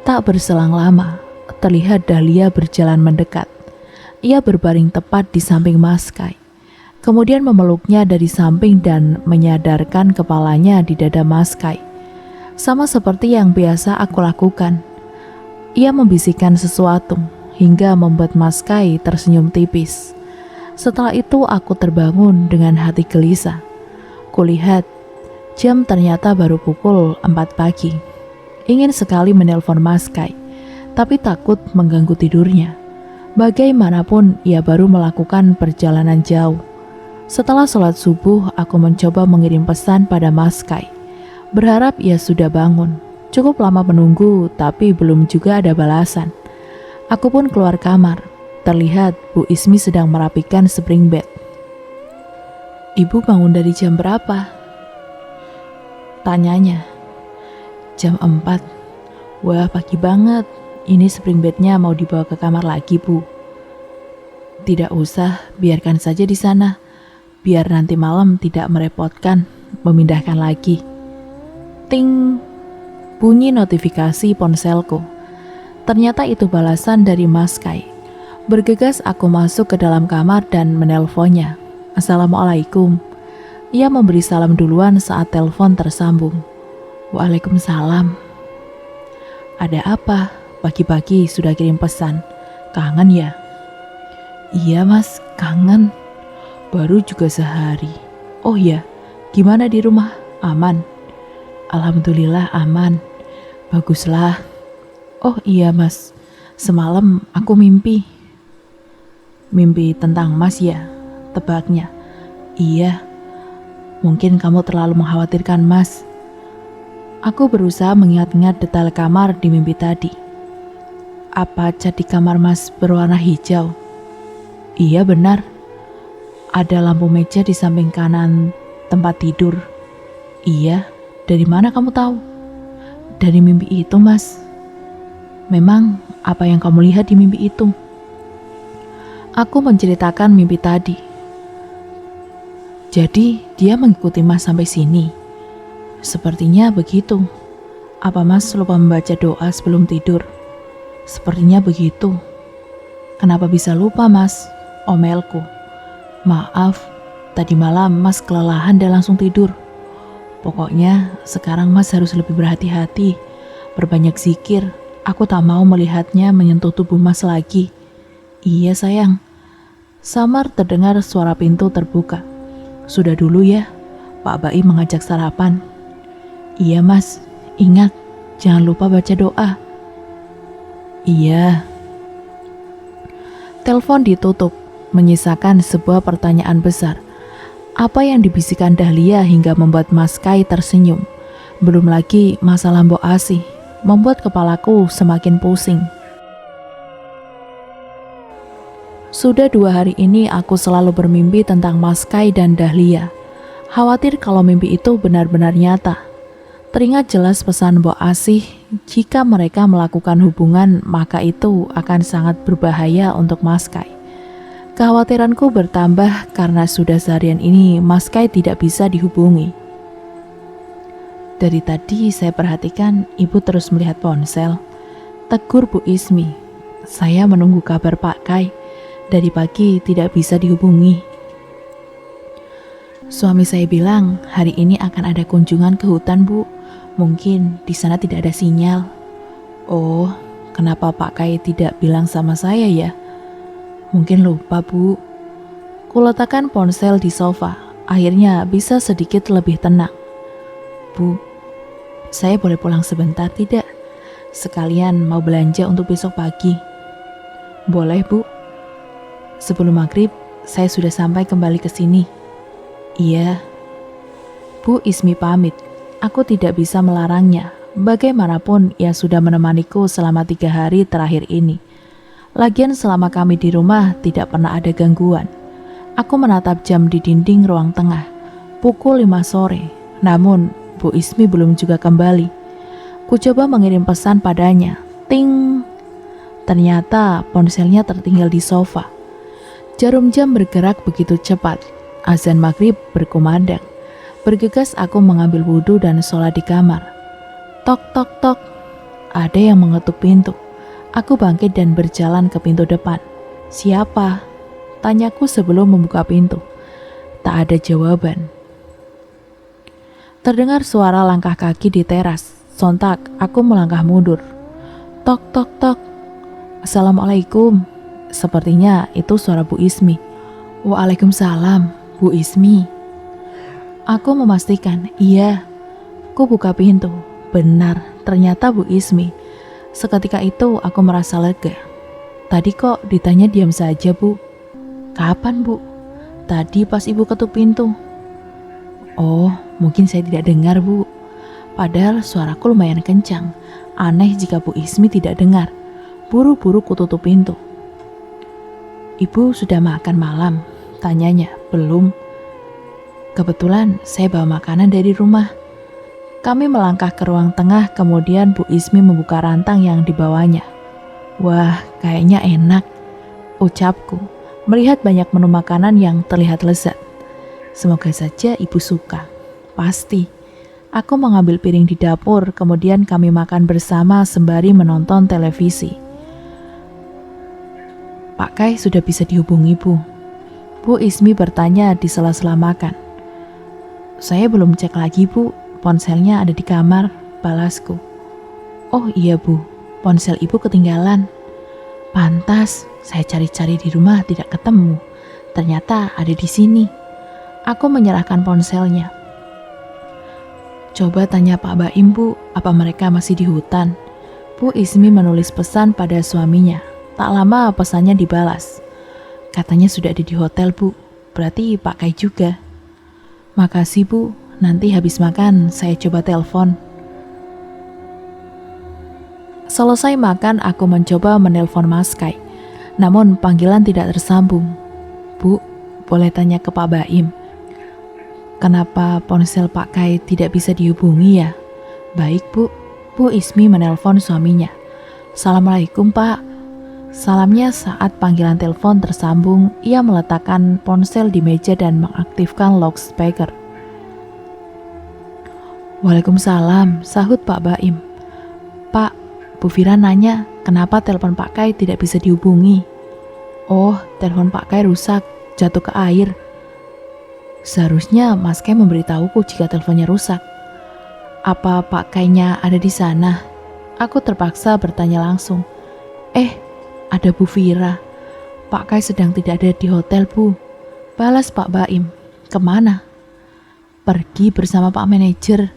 Tak berselang lama, terlihat Dahlia berjalan mendekat. Ia berbaring tepat di samping Mas Kai. Kemudian memeluknya dari samping dan menyadarkan kepalanya di dada Mas Kai. Sama seperti yang biasa aku lakukan. Ia membisikkan sesuatu hingga membuat Mas Kai tersenyum tipis. Setelah itu aku terbangun dengan hati gelisah. Kulihat jam ternyata baru pukul 4 pagi. Ingin sekali menelpon Mas Kai, tapi takut mengganggu tidurnya. Bagaimanapun ia baru melakukan perjalanan jauh. Setelah sholat subuh, aku mencoba mengirim pesan pada Mas Kai. Berharap ia sudah bangun. Cukup lama menunggu, tapi belum juga ada balasan. Aku pun keluar kamar. Terlihat Bu Ismi sedang merapikan spring bed. Ibu bangun dari jam berapa? Tanyanya. Jam 4. Wah, pagi banget. Ini spring bednya mau dibawa ke kamar lagi, Bu. Tidak usah, biarkan saja di sana. Biar nanti malam tidak merepotkan memindahkan lagi. Ting. Bunyi notifikasi ponselku. Ternyata itu balasan dari Mas Kai. Bergegas aku masuk ke dalam kamar dan menelponnya. Assalamualaikum. Ia memberi salam duluan saat telepon tersambung. Waalaikumsalam. Ada apa? Pagi-pagi sudah kirim pesan. Kangen ya? Iya Mas, kangen. Baru juga sehari. Oh ya, gimana di rumah? Aman? Alhamdulillah aman. Baguslah. Oh iya Mas, semalam aku mimpi. Mimpi tentang Mas ya? Tebaknya. Iya. Mungkin kamu terlalu mengkhawatirkan Mas. Aku berusaha mengingat-ingat detail kamar di mimpi tadi. Apa cat di kamar Mas berwarna hijau? Iya benar. Ada lampu meja di samping kanan tempat tidur. Iya. Dari mana kamu tahu? Dari mimpi itu Mas. Memang apa yang kamu lihat di mimpi itu? Aku menceritakan mimpi tadi. Jadi dia mengikuti Mas sampai sini. Sepertinya begitu. Apa Mas lupa membaca doa sebelum tidur? Sepertinya begitu. Kenapa bisa lupa Mas? Omelku. Maaf, tadi malam Mas kelelahan dan langsung tidur. Pokoknya sekarang Mas harus lebih berhati-hati, berbanyak zikir, Aku tak mau melihatnya menyentuh tubuh Mas lagi. Iya sayang. Samar terdengar suara pintu terbuka. Sudah dulu ya, Pak Baim mengajak sarapan. Iya Mas, ingat, jangan lupa baca doa. Iya. Telepon ditutup, menyisakan sebuah pertanyaan besar. Apa yang dibisikkan Dahlia hingga membuat Mas Kai tersenyum? Belum lagi masalah Mbok Asih, membuat kepalaku semakin pusing. Sudah 2 hari ini aku selalu bermimpi tentang Mas Kai dan Dahlia. Khawatir kalau mimpi itu benar-benar nyata. Teringat jelas pesan Mbok Asih, jika mereka melakukan hubungan maka itu akan sangat berbahaya untuk Mas Kai. Kekhawatiranku bertambah karena sudah seharian ini Mas Kai tidak bisa dihubungi. Dari tadi saya perhatikan ibu terus melihat ponsel. Tegur Bu Ismi, saya menunggu kabar Pak Kai. Dari pagi tidak bisa dihubungi. Suami saya bilang hari ini akan ada kunjungan ke hutan Bu. Mungkin di sana tidak ada sinyal. Oh, kenapa Pak Kai tidak bilang sama saya ya? Mungkin lupa Bu. Kuletakkan ponsel di sofa. Akhirnya bisa sedikit lebih tenang. Bu, saya boleh pulang sebentar tidak? Sekalian mau belanja untuk besok pagi. Boleh Bu. Sebelum maghrib, saya sudah sampai kembali ke sini. Iya. Bu Ismi pamit. Aku tidak bisa melarangnya. Bagaimanapun ia sudah menemaniku selama 3 hari terakhir ini. Lagian selama kami di rumah tidak pernah ada gangguan. Aku menatap jam di dinding ruang tengah. Pukul 5 sore. Namun Bu Ismi belum juga kembali. Ku coba mengirim pesan padanya. Ting. Ternyata ponselnya tertinggal di sofa. Jarum jam bergerak begitu cepat. Azan maghrib berkumandang. Bergegas aku mengambil wudhu dan sholat di kamar. Tok tok tok. Ada yang mengetuk pintu. Aku bangkit dan berjalan ke pintu depan. Siapa? Tanyaku sebelum membuka pintu. Tak ada jawaban. Terdengar suara langkah kaki di teras. Sontak aku melangkah mundur. Tok tok tok. Assalamualaikum. Sepertinya itu suara Bu Ismi. Waalaikumsalam, Bu Ismi. Aku memastikan, iya. Ku buka pintu. Benar, ternyata Bu Ismi. Seketika itu aku merasa lega. Tadi kok ditanya diam saja Bu. Kapan Bu? Tadi pas Ibu ketuk pintu. Oh, mungkin saya tidak dengar Bu. Padahal suaraku lumayan kencang. Aneh jika Bu Ismi tidak dengar. Buru-buru kututup pintu. Ibu sudah makan malam? Tanyanya. Belum. Kebetulan saya bawa makanan dari rumah. Kami melangkah ke ruang tengah, kemudian Bu Ismi membuka rantang yang dibawanya. Wah, kayaknya enak, ucapku, melihat banyak menu makanan yang terlihat lezat. Semoga saja ibu suka. Pasti. Aku mengambil piring di dapur, kemudian kami makan bersama sembari menonton televisi. Pak Kai sudah bisa dihubungi Bu. Bu Ismi bertanya di sela-sela makan. Saya belum cek lagi Bu, ponselnya ada di kamar, balasku. Oh iya Bu, ponsel Ibu ketinggalan. Pantas, saya cari-cari di rumah tidak ketemu. Ternyata ada di sini. Aku menyerahkan ponselnya. Coba tanya Pak Baim Bu, apa mereka masih di hutan? Bu Ismi menulis pesan pada suaminya. Tak lama pesannya dibalas. Katanya sudah ada di hotel Bu, berarti Pak Kai juga. Makasih Bu, nanti habis makan saya coba telepon. Selesai makan aku mencoba menelpon Mas Kai. Namun panggilan tidak tersambung. Bu, boleh tanya ke Pak Baim. Kenapa ponsel Pak Kai tidak bisa dihubungi ya? Baik Bu, Bu Ismi menelpon suaminya. Assalamualaikum Pak. Salamnya saat panggilan telepon tersambung, ia meletakkan ponsel di meja dan mengaktifkan loudspeaker. Waalaikumsalam, sahut Pak Baim. Pak, Bu Fira nanya, kenapa telepon Pak Kai tidak bisa dihubungi? Oh, telepon Pak Kai rusak, jatuh ke air. Seharusnya Mas Kai memberitahuku jika teleponnya rusak. Apa Pak Kai-nya ada di sana? Aku terpaksa bertanya langsung. Ada Bu Vira. Pak Kai sedang tidak ada di hotel, Bu. Balas Pak Baim. Kemana? Pergi bersama Pak Manajer.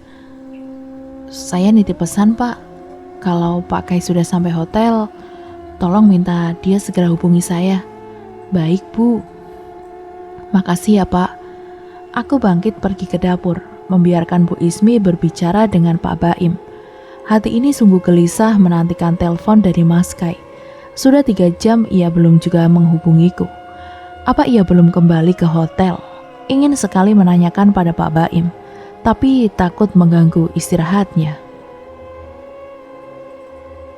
Saya nitip pesan, Pak. Kalau Pak Kai sudah sampai hotel, tolong minta dia segera hubungi saya. Baik, Bu. Makasih ya, Pak. Aku bangkit pergi ke dapur, membiarkan Bu Ismi berbicara dengan Pak Baim. Hati ini sungguh gelisah menantikan telepon dari Mas Kai. Sudah 3 jam ia belum juga menghubungiku. Apa ia belum kembali ke hotel? Ingin sekali menanyakan pada Pak Baim, tapi takut mengganggu istirahatnya.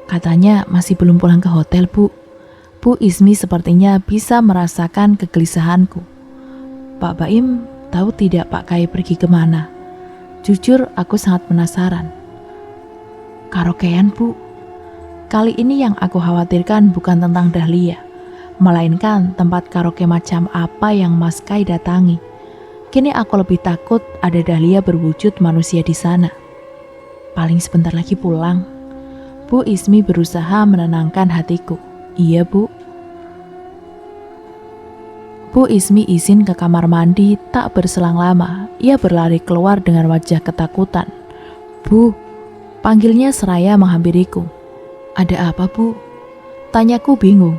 Katanya masih belum pulang ke hotel, Bu. Bu Ismi sepertinya bisa merasakan kegelisahanku. Pak Baim tahu tidak Pak Kai pergi kemana? Jujur aku sangat penasaran. Karaokean, Bu. Kali ini yang aku khawatirkan bukan tentang Dahlia, melainkan tempat karaoke macam apa yang Mas Kai datangi. Kini aku lebih takut ada Dahlia berwujud manusia di sana. Paling sebentar lagi pulang. Bu Ismi berusaha menenangkan hatiku. Iya, Bu. Bu Ismi izin ke kamar mandi, tak berselang lama. Ia berlari keluar dengan wajah ketakutan. Bu, panggilnya seraya menghampiriku. Ada apa, Bu? Tanyaku bingung.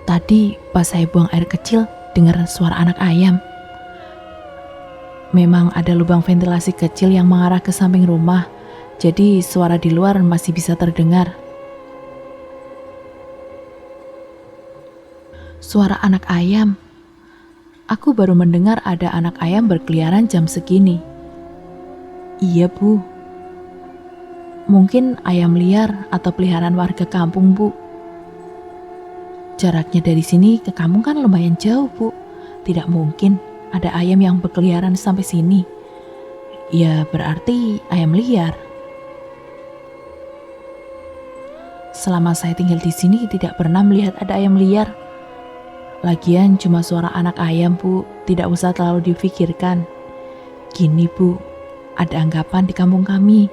Tadi pas saya buang air kecil, dengar suara anak ayam. Memang ada lubang ventilasi kecil yang mengarah ke samping rumah, jadi suara di luar masih bisa terdengar. Suara anak ayam. Aku baru mendengar ada anak ayam berkeliaran jam segini. Iya, Bu. Mungkin ayam liar atau peliharaan warga kampung, Bu. Jaraknya dari sini ke kampung kan lumayan jauh, Bu. Tidak mungkin ada ayam yang berkeliaran sampai sini. Ya berarti ayam liar. Selama saya tinggal di sini tidak pernah melihat ada ayam liar. Lagian cuma suara anak ayam, Bu. Tidak usah terlalu difikirkan. Gini, Bu, ada anggapan di kampung kami.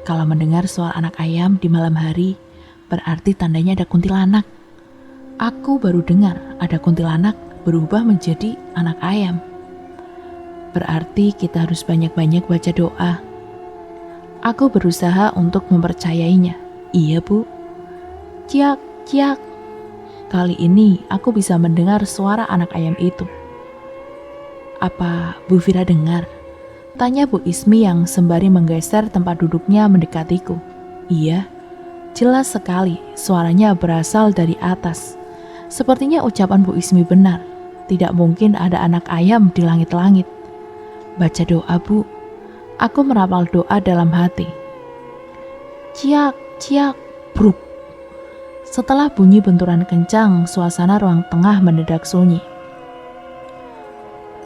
Kalau mendengar suara anak ayam di malam hari, berarti tandanya ada kuntilanak. Aku baru dengar ada kuntilanak berubah menjadi anak ayam. Berarti kita harus banyak-banyak baca doa. Aku berusaha untuk mempercayainya. Iya, Bu. Ciak, ciak. Kali ini aku bisa mendengar suara anak ayam itu. Apa Bu Vira dengar? Tanya Bu Ismi yang sembari menggeser tempat duduknya mendekatiku. Iya, jelas sekali suaranya berasal dari atas. Sepertinya ucapan Bu Ismi benar. Tidak mungkin ada anak ayam di langit-langit. Baca doa, Bu. Aku merapal doa dalam hati. Ciak, ciak, bruk. Setelah bunyi benturan kencang, suasana ruang tengah mendadak sunyi.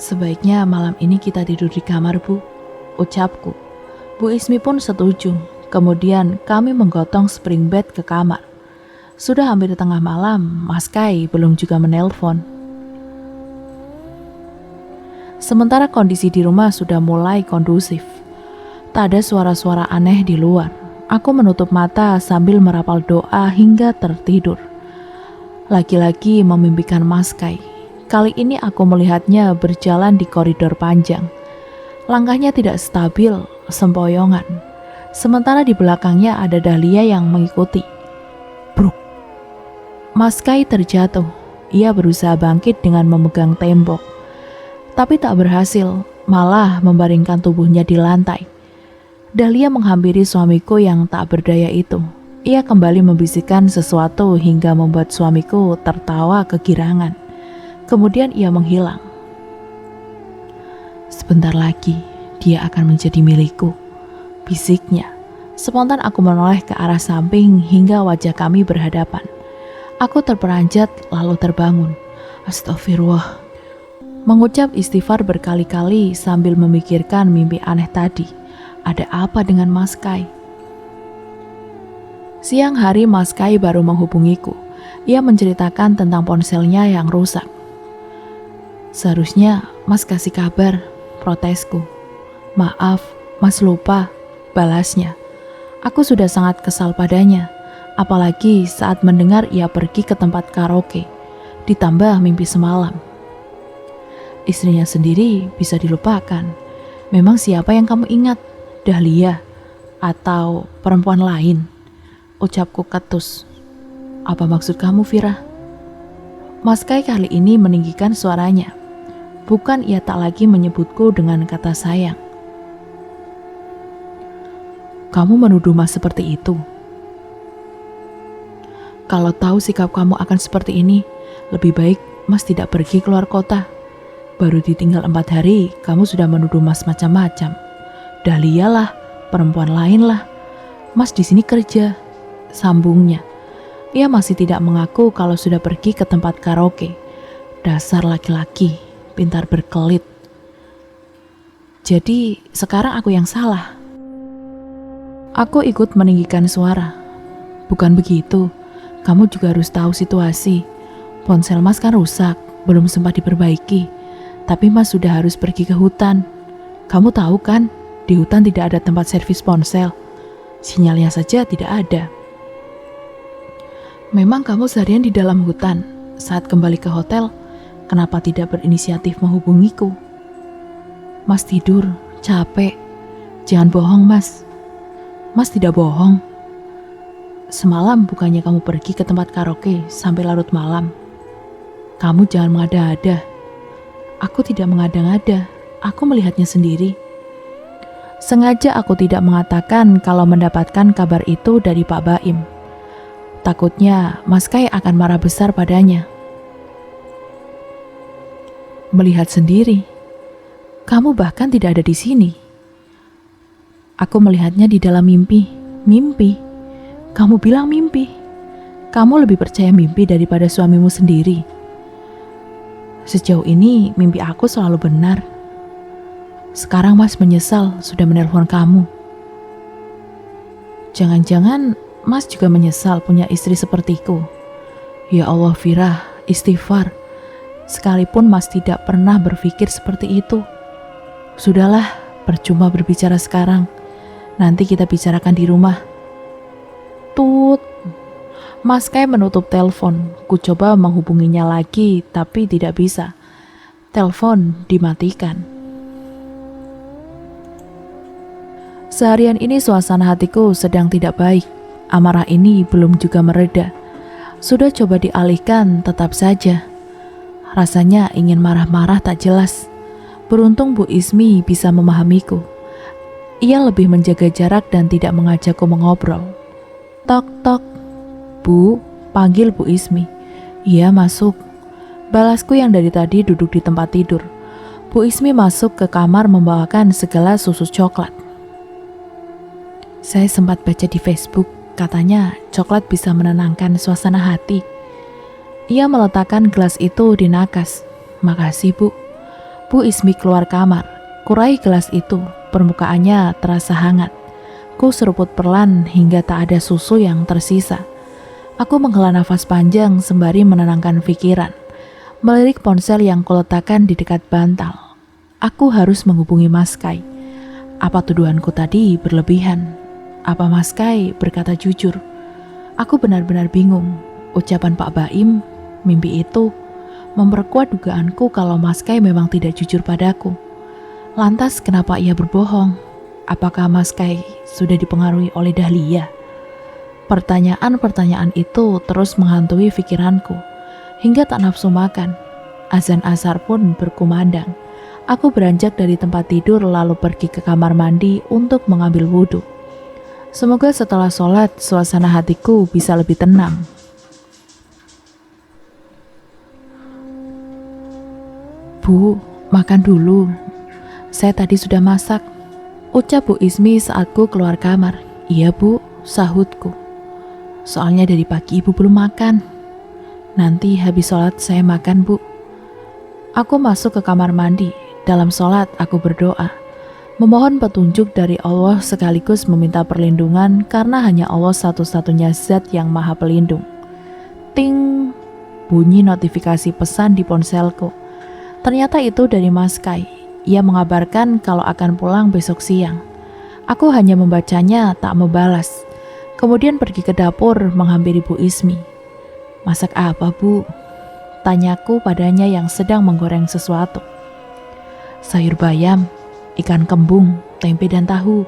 Sebaiknya malam ini kita tidur di kamar, Bu, ucapku. Bu Ismi pun setuju. Kemudian kami menggotong spring bed ke kamar. Sudah hampir tengah malam, Mas Kai belum juga menelpon. Sementara kondisi di rumah sudah mulai kondusif. Tak ada suara-suara aneh di luar. Aku menutup mata sambil merapal doa hingga tertidur. Lagi-lagi memimpikan Mas Kai. Kali ini aku melihatnya berjalan di koridor panjang. Langkahnya tidak stabil, sempoyongan. Sementara di belakangnya ada Dahlia yang mengikuti. Bruk. Mas Kai terjatuh. Ia berusaha bangkit dengan memegang tembok. Tapi tak berhasil, malah membaringkan tubuhnya di lantai. Dahlia menghampiri suamiku yang tak berdaya itu. Ia kembali membisikkan sesuatu hingga membuat suamiku tertawa kegirangan. Kemudian ia menghilang. Sebentar lagi dia akan menjadi milikku, bisiknya. Spontan aku menoleh ke arah samping hingga wajah kami berhadapan. Aku terperanjat lalu terbangun. Astagfirullah. Mengucap istighfar berkali-kali sambil memikirkan mimpi aneh tadi. Ada apa dengan Mas Kai? Siang hari Mas Kai baru menghubungiku. Ia menceritakan tentang ponselnya yang rusak. Seharusnya Mas kasih kabar, protesku. Maaf, Mas lupa, balasnya. Aku sudah sangat kesal padanya, apalagi saat mendengar ia pergi ke tempat karaoke, ditambah mimpi semalam. Istrinya sendiri bisa dilupakan. Memang siapa yang kamu ingat? Dahlia atau perempuan lain? Ucapku ketus. Apa maksud kamu, Vira? Mas Kai kali ini meninggikan suaranya. Bukan ia tak lagi menyebutku dengan kata sayang. Kamu menuduh Mas seperti itu. Kalau tahu sikap kamu akan seperti ini, lebih baik Mas tidak pergi keluar kota. Baru ditinggal 4 hari, kamu sudah menuduh Mas macam-macam. Dahlia lah, perempuan lain lah. Mas di sini kerja, sambungnya. Ia masih tidak mengaku kalau sudah pergi ke tempat karaoke. Dasar laki-laki, pintar berkelit. Jadi sekarang aku yang salah. Aku ikut meninggikan suara. Bukan begitu, kamu juga harus tahu situasi. Ponsel Mas kan rusak, belum sempat diperbaiki. Tapi Mas sudah harus pergi ke hutan. Kamu tahu kan, di hutan tidak ada tempat servis ponsel. Sinyalnya saja tidak ada. Memang kamu seharian di dalam hutan. Saat kembali ke hotel, kenapa tidak berinisiatif menghubungiku? Mas tidur, capek. Jangan bohong, Mas. Mas tidak bohong. Semalam bukannya kamu pergi ke tempat karaoke sampai larut malam. Kamu jangan mengada-ada. Aku tidak mengada-ngada. Aku melihatnya sendiri. Sengaja aku tidak mengatakan kalau mendapatkan kabar itu dari Pak Baim. Takutnya Mas Kai akan marah besar padanya. Melihat sendiri. Kamu bahkan tidak ada di sini. Aku melihatnya di dalam mimpi. Mimpi? Kamu bilang mimpi? Kamu lebih percaya mimpi daripada suamimu sendiri. Sejauh ini mimpi aku selalu benar. Sekarang Mas menyesal sudah menelpon kamu. Jangan-jangan Mas juga menyesal punya istri sepertiku. Ya Allah Vira, istighfar. Sekalipun Mas tidak pernah berpikir seperti itu. Sudahlah, percuma berbicara sekarang. Nanti kita bicarakan di rumah. Tut. Mas Kai menutup telepon. Ku coba menghubunginya lagi, tapi tidak bisa. Telepon dimatikan. Seharian ini suasana hatiku sedang tidak baik. Amarah ini belum juga mereda. Sudah coba dialihkan, tetap saja. Rasanya ingin marah-marah tak jelas. Beruntung Bu Ismi bisa memahamiku. Ia lebih menjaga jarak dan tidak mengajakku mengobrol. Tok tok. Bu, panggil Bu Ismi. Ia masuk. Balasku yang dari tadi duduk di tempat tidur. Bu Ismi masuk ke kamar membawakan segala susu coklat. Saya sempat baca di Facebook, katanya coklat bisa menenangkan suasana hati. Ia meletakkan gelas itu di nakas. Makasih Bu. Bu Ismi keluar kamar. Kurai gelas itu. Permukaannya terasa hangat. Ku seruput perlahan hingga tak ada susu yang tersisa. Aku menghela nafas panjang sembari menenangkan pikiran. Melirik ponsel yang kuletakkan di dekat bantal. Aku harus menghubungi Mas Kai. Apa tuduhanku tadi berlebihan? Apa Mas Kai berkata jujur? Aku benar-benar bingung. Ucapan Pak Baim, mimpi itu, memperkuat dugaanku kalau Mas Kai memang tidak jujur padaku. Lantas kenapa ia berbohong? Apakah Mas Kai sudah dipengaruhi oleh Dahlia? Pertanyaan-pertanyaan itu terus menghantui pikiranku, hingga tak nafsu makan. Azan asar pun berkumandang. Aku beranjak dari tempat tidur lalu pergi ke kamar mandi untuk mengambil wudhu. Semoga setelah sholat, suasana hatiku bisa lebih tenang. Bu, makan dulu. Saya tadi sudah masak. Ucap Bu Ismi saat ku keluar kamar. Iya Bu, sahutku. Soalnya dari pagi Ibu belum makan. Nanti habis sholat saya makan Bu. Aku masuk ke kamar mandi. Dalam sholat aku berdoa. Memohon petunjuk dari Allah sekaligus meminta perlindungan karena hanya Allah satu-satunya zat yang maha pelindung. Ting! Bunyi notifikasi pesan di ponselku. Ternyata itu dari Mas Kai. Ia mengabarkan kalau akan pulang besok siang. Aku hanya membacanya, tak membalas. Kemudian pergi ke dapur menghampiri Bu Ismi. "Masak apa, Bu?" tanyaku padanya yang sedang menggoreng sesuatu. "Sayur bayam, ikan kembung, tempe dan tahu,"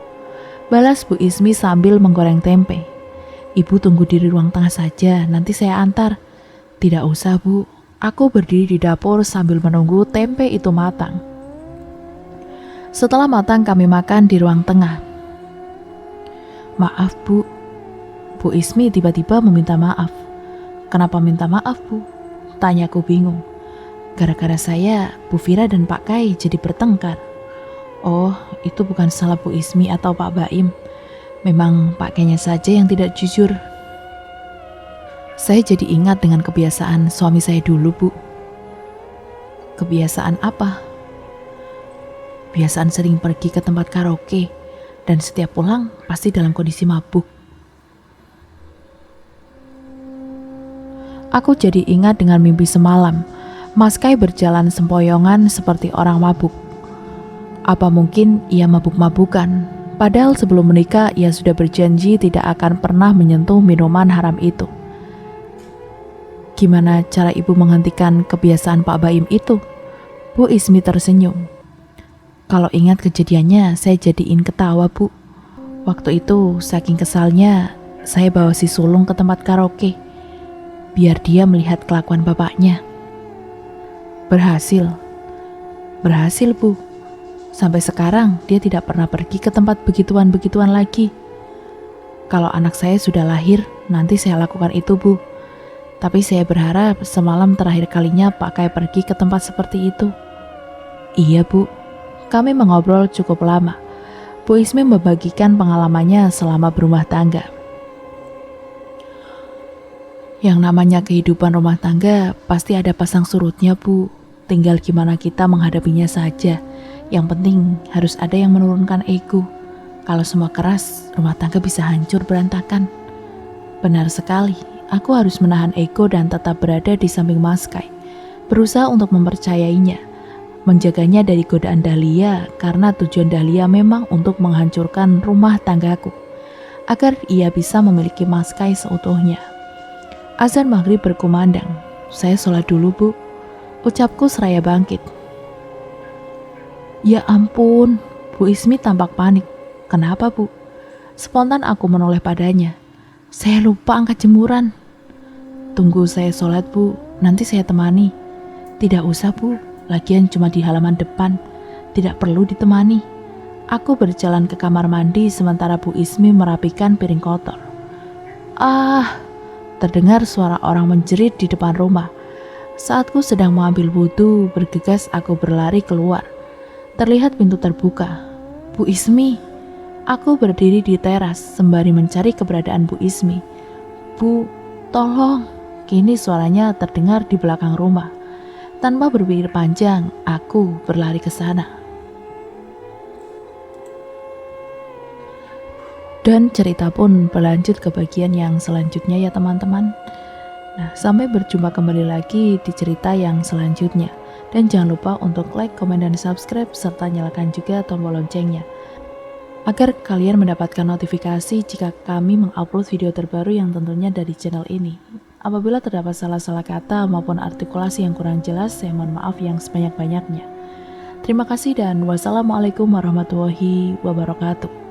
balas Bu Ismi sambil menggoreng tempe. "Ibu tunggu di ruang tengah saja, nanti saya antar." "Tidak usah, Bu." Aku berdiri di dapur sambil menunggu tempe itu matang. Setelah matang kami makan di ruang tengah. "Maaf, Bu." Bu Ismi tiba-tiba meminta maaf. "Kenapa minta maaf, Bu?" tanyaku bingung. "Gara-gara saya, Bu Fira dan Pak Kai jadi bertengkar." "Oh, itu bukan salah Bu Ismi atau Pak Baim. Memang Pak Kainya saja yang tidak jujur." Saya jadi ingat dengan kebiasaan suami saya dulu, Bu. "Kebiasaan apa?" "Biasaan sering pergi ke tempat karaoke, dan setiap pulang pasti dalam kondisi mabuk." Aku jadi ingat dengan mimpi semalam. Mas Kai berjalan sempoyongan seperti orang mabuk. Apa mungkin ia mabuk-mabukan? Padahal sebelum menikah ia sudah berjanji tidak akan pernah menyentuh minuman haram itu. "Gimana cara ibu menghentikan kebiasaan Pak Baim itu?" Bu Ismi tersenyum. "Kalau ingat kejadiannya saya jadiin ketawa, Bu. Waktu itu saking kesalnya saya bawa si sulung ke tempat karaoke biar dia melihat kelakuan bapaknya. Berhasil. Berhasil, Bu. Sampai sekarang dia tidak pernah pergi ke tempat begituan-begituan lagi. Kalau anak saya sudah lahir, nanti saya lakukan itu, Bu. Tapi saya berharap semalam terakhir kalinya Pak Kai pergi ke tempat seperti itu." "Iya, Bu." Kami mengobrol cukup lama. Bu Ismi membagikan pengalamannya selama berumah tangga. "Yang namanya kehidupan rumah tangga pasti ada pasang surutnya, Bu. Tinggal gimana kita menghadapinya saja. Yang penting harus ada yang menurunkan ego. Kalau semua keras, rumah tangga bisa hancur berantakan." Benar sekali, aku harus menahan ego dan tetap berada di samping Mas Kai. Berusaha untuk mempercayainya, menjaganya dari godaan Dahlia karena tujuan Dahlia memang untuk menghancurkan rumah tanggaku, agar ia bisa memiliki Mas Kai seutuhnya. Azan maghrib berkumandang. "Saya sholat dulu, Bu," ucapku seraya bangkit. "Ya ampun," Bu Ismi tampak panik. "Kenapa, Bu?" Spontan aku menoleh padanya. "Saya lupa angkat jemuran." "Tunggu saya sholat, Bu, nanti saya temani." "Tidak usah, Bu, lagian cuma di halaman depan, tidak perlu ditemani." Aku berjalan ke kamar mandi sementara Bu Ismi merapikan piring kotor. "Ah!" Terdengar suara orang menjerit di depan rumah. Saat ku sedang mengambil wudhu, bergegas aku berlari keluar. Terlihat pintu terbuka. "Bu Ismi." Aku berdiri di teras sembari mencari keberadaan Bu Ismi. "Bu, tolong." Kini suaranya terdengar di belakang rumah. Tanpa berpikir panjang, aku berlari ke sana. Dan cerita pun berlanjut ke bagian yang selanjutnya ya teman-teman. Nah, sampai berjumpa kembali lagi di cerita yang selanjutnya. Dan jangan lupa untuk like, komen, dan subscribe, serta nyalakan juga tombol loncengnya, agar kalian mendapatkan notifikasi jika kami mengupload video terbaru yang tentunya dari channel ini. Apabila terdapat salah-salah kata maupun artikulasi yang kurang jelas, saya mohon maaf yang sebanyak-banyaknya. Terima kasih dan wassalamualaikum warahmatullahi wabarakatuh.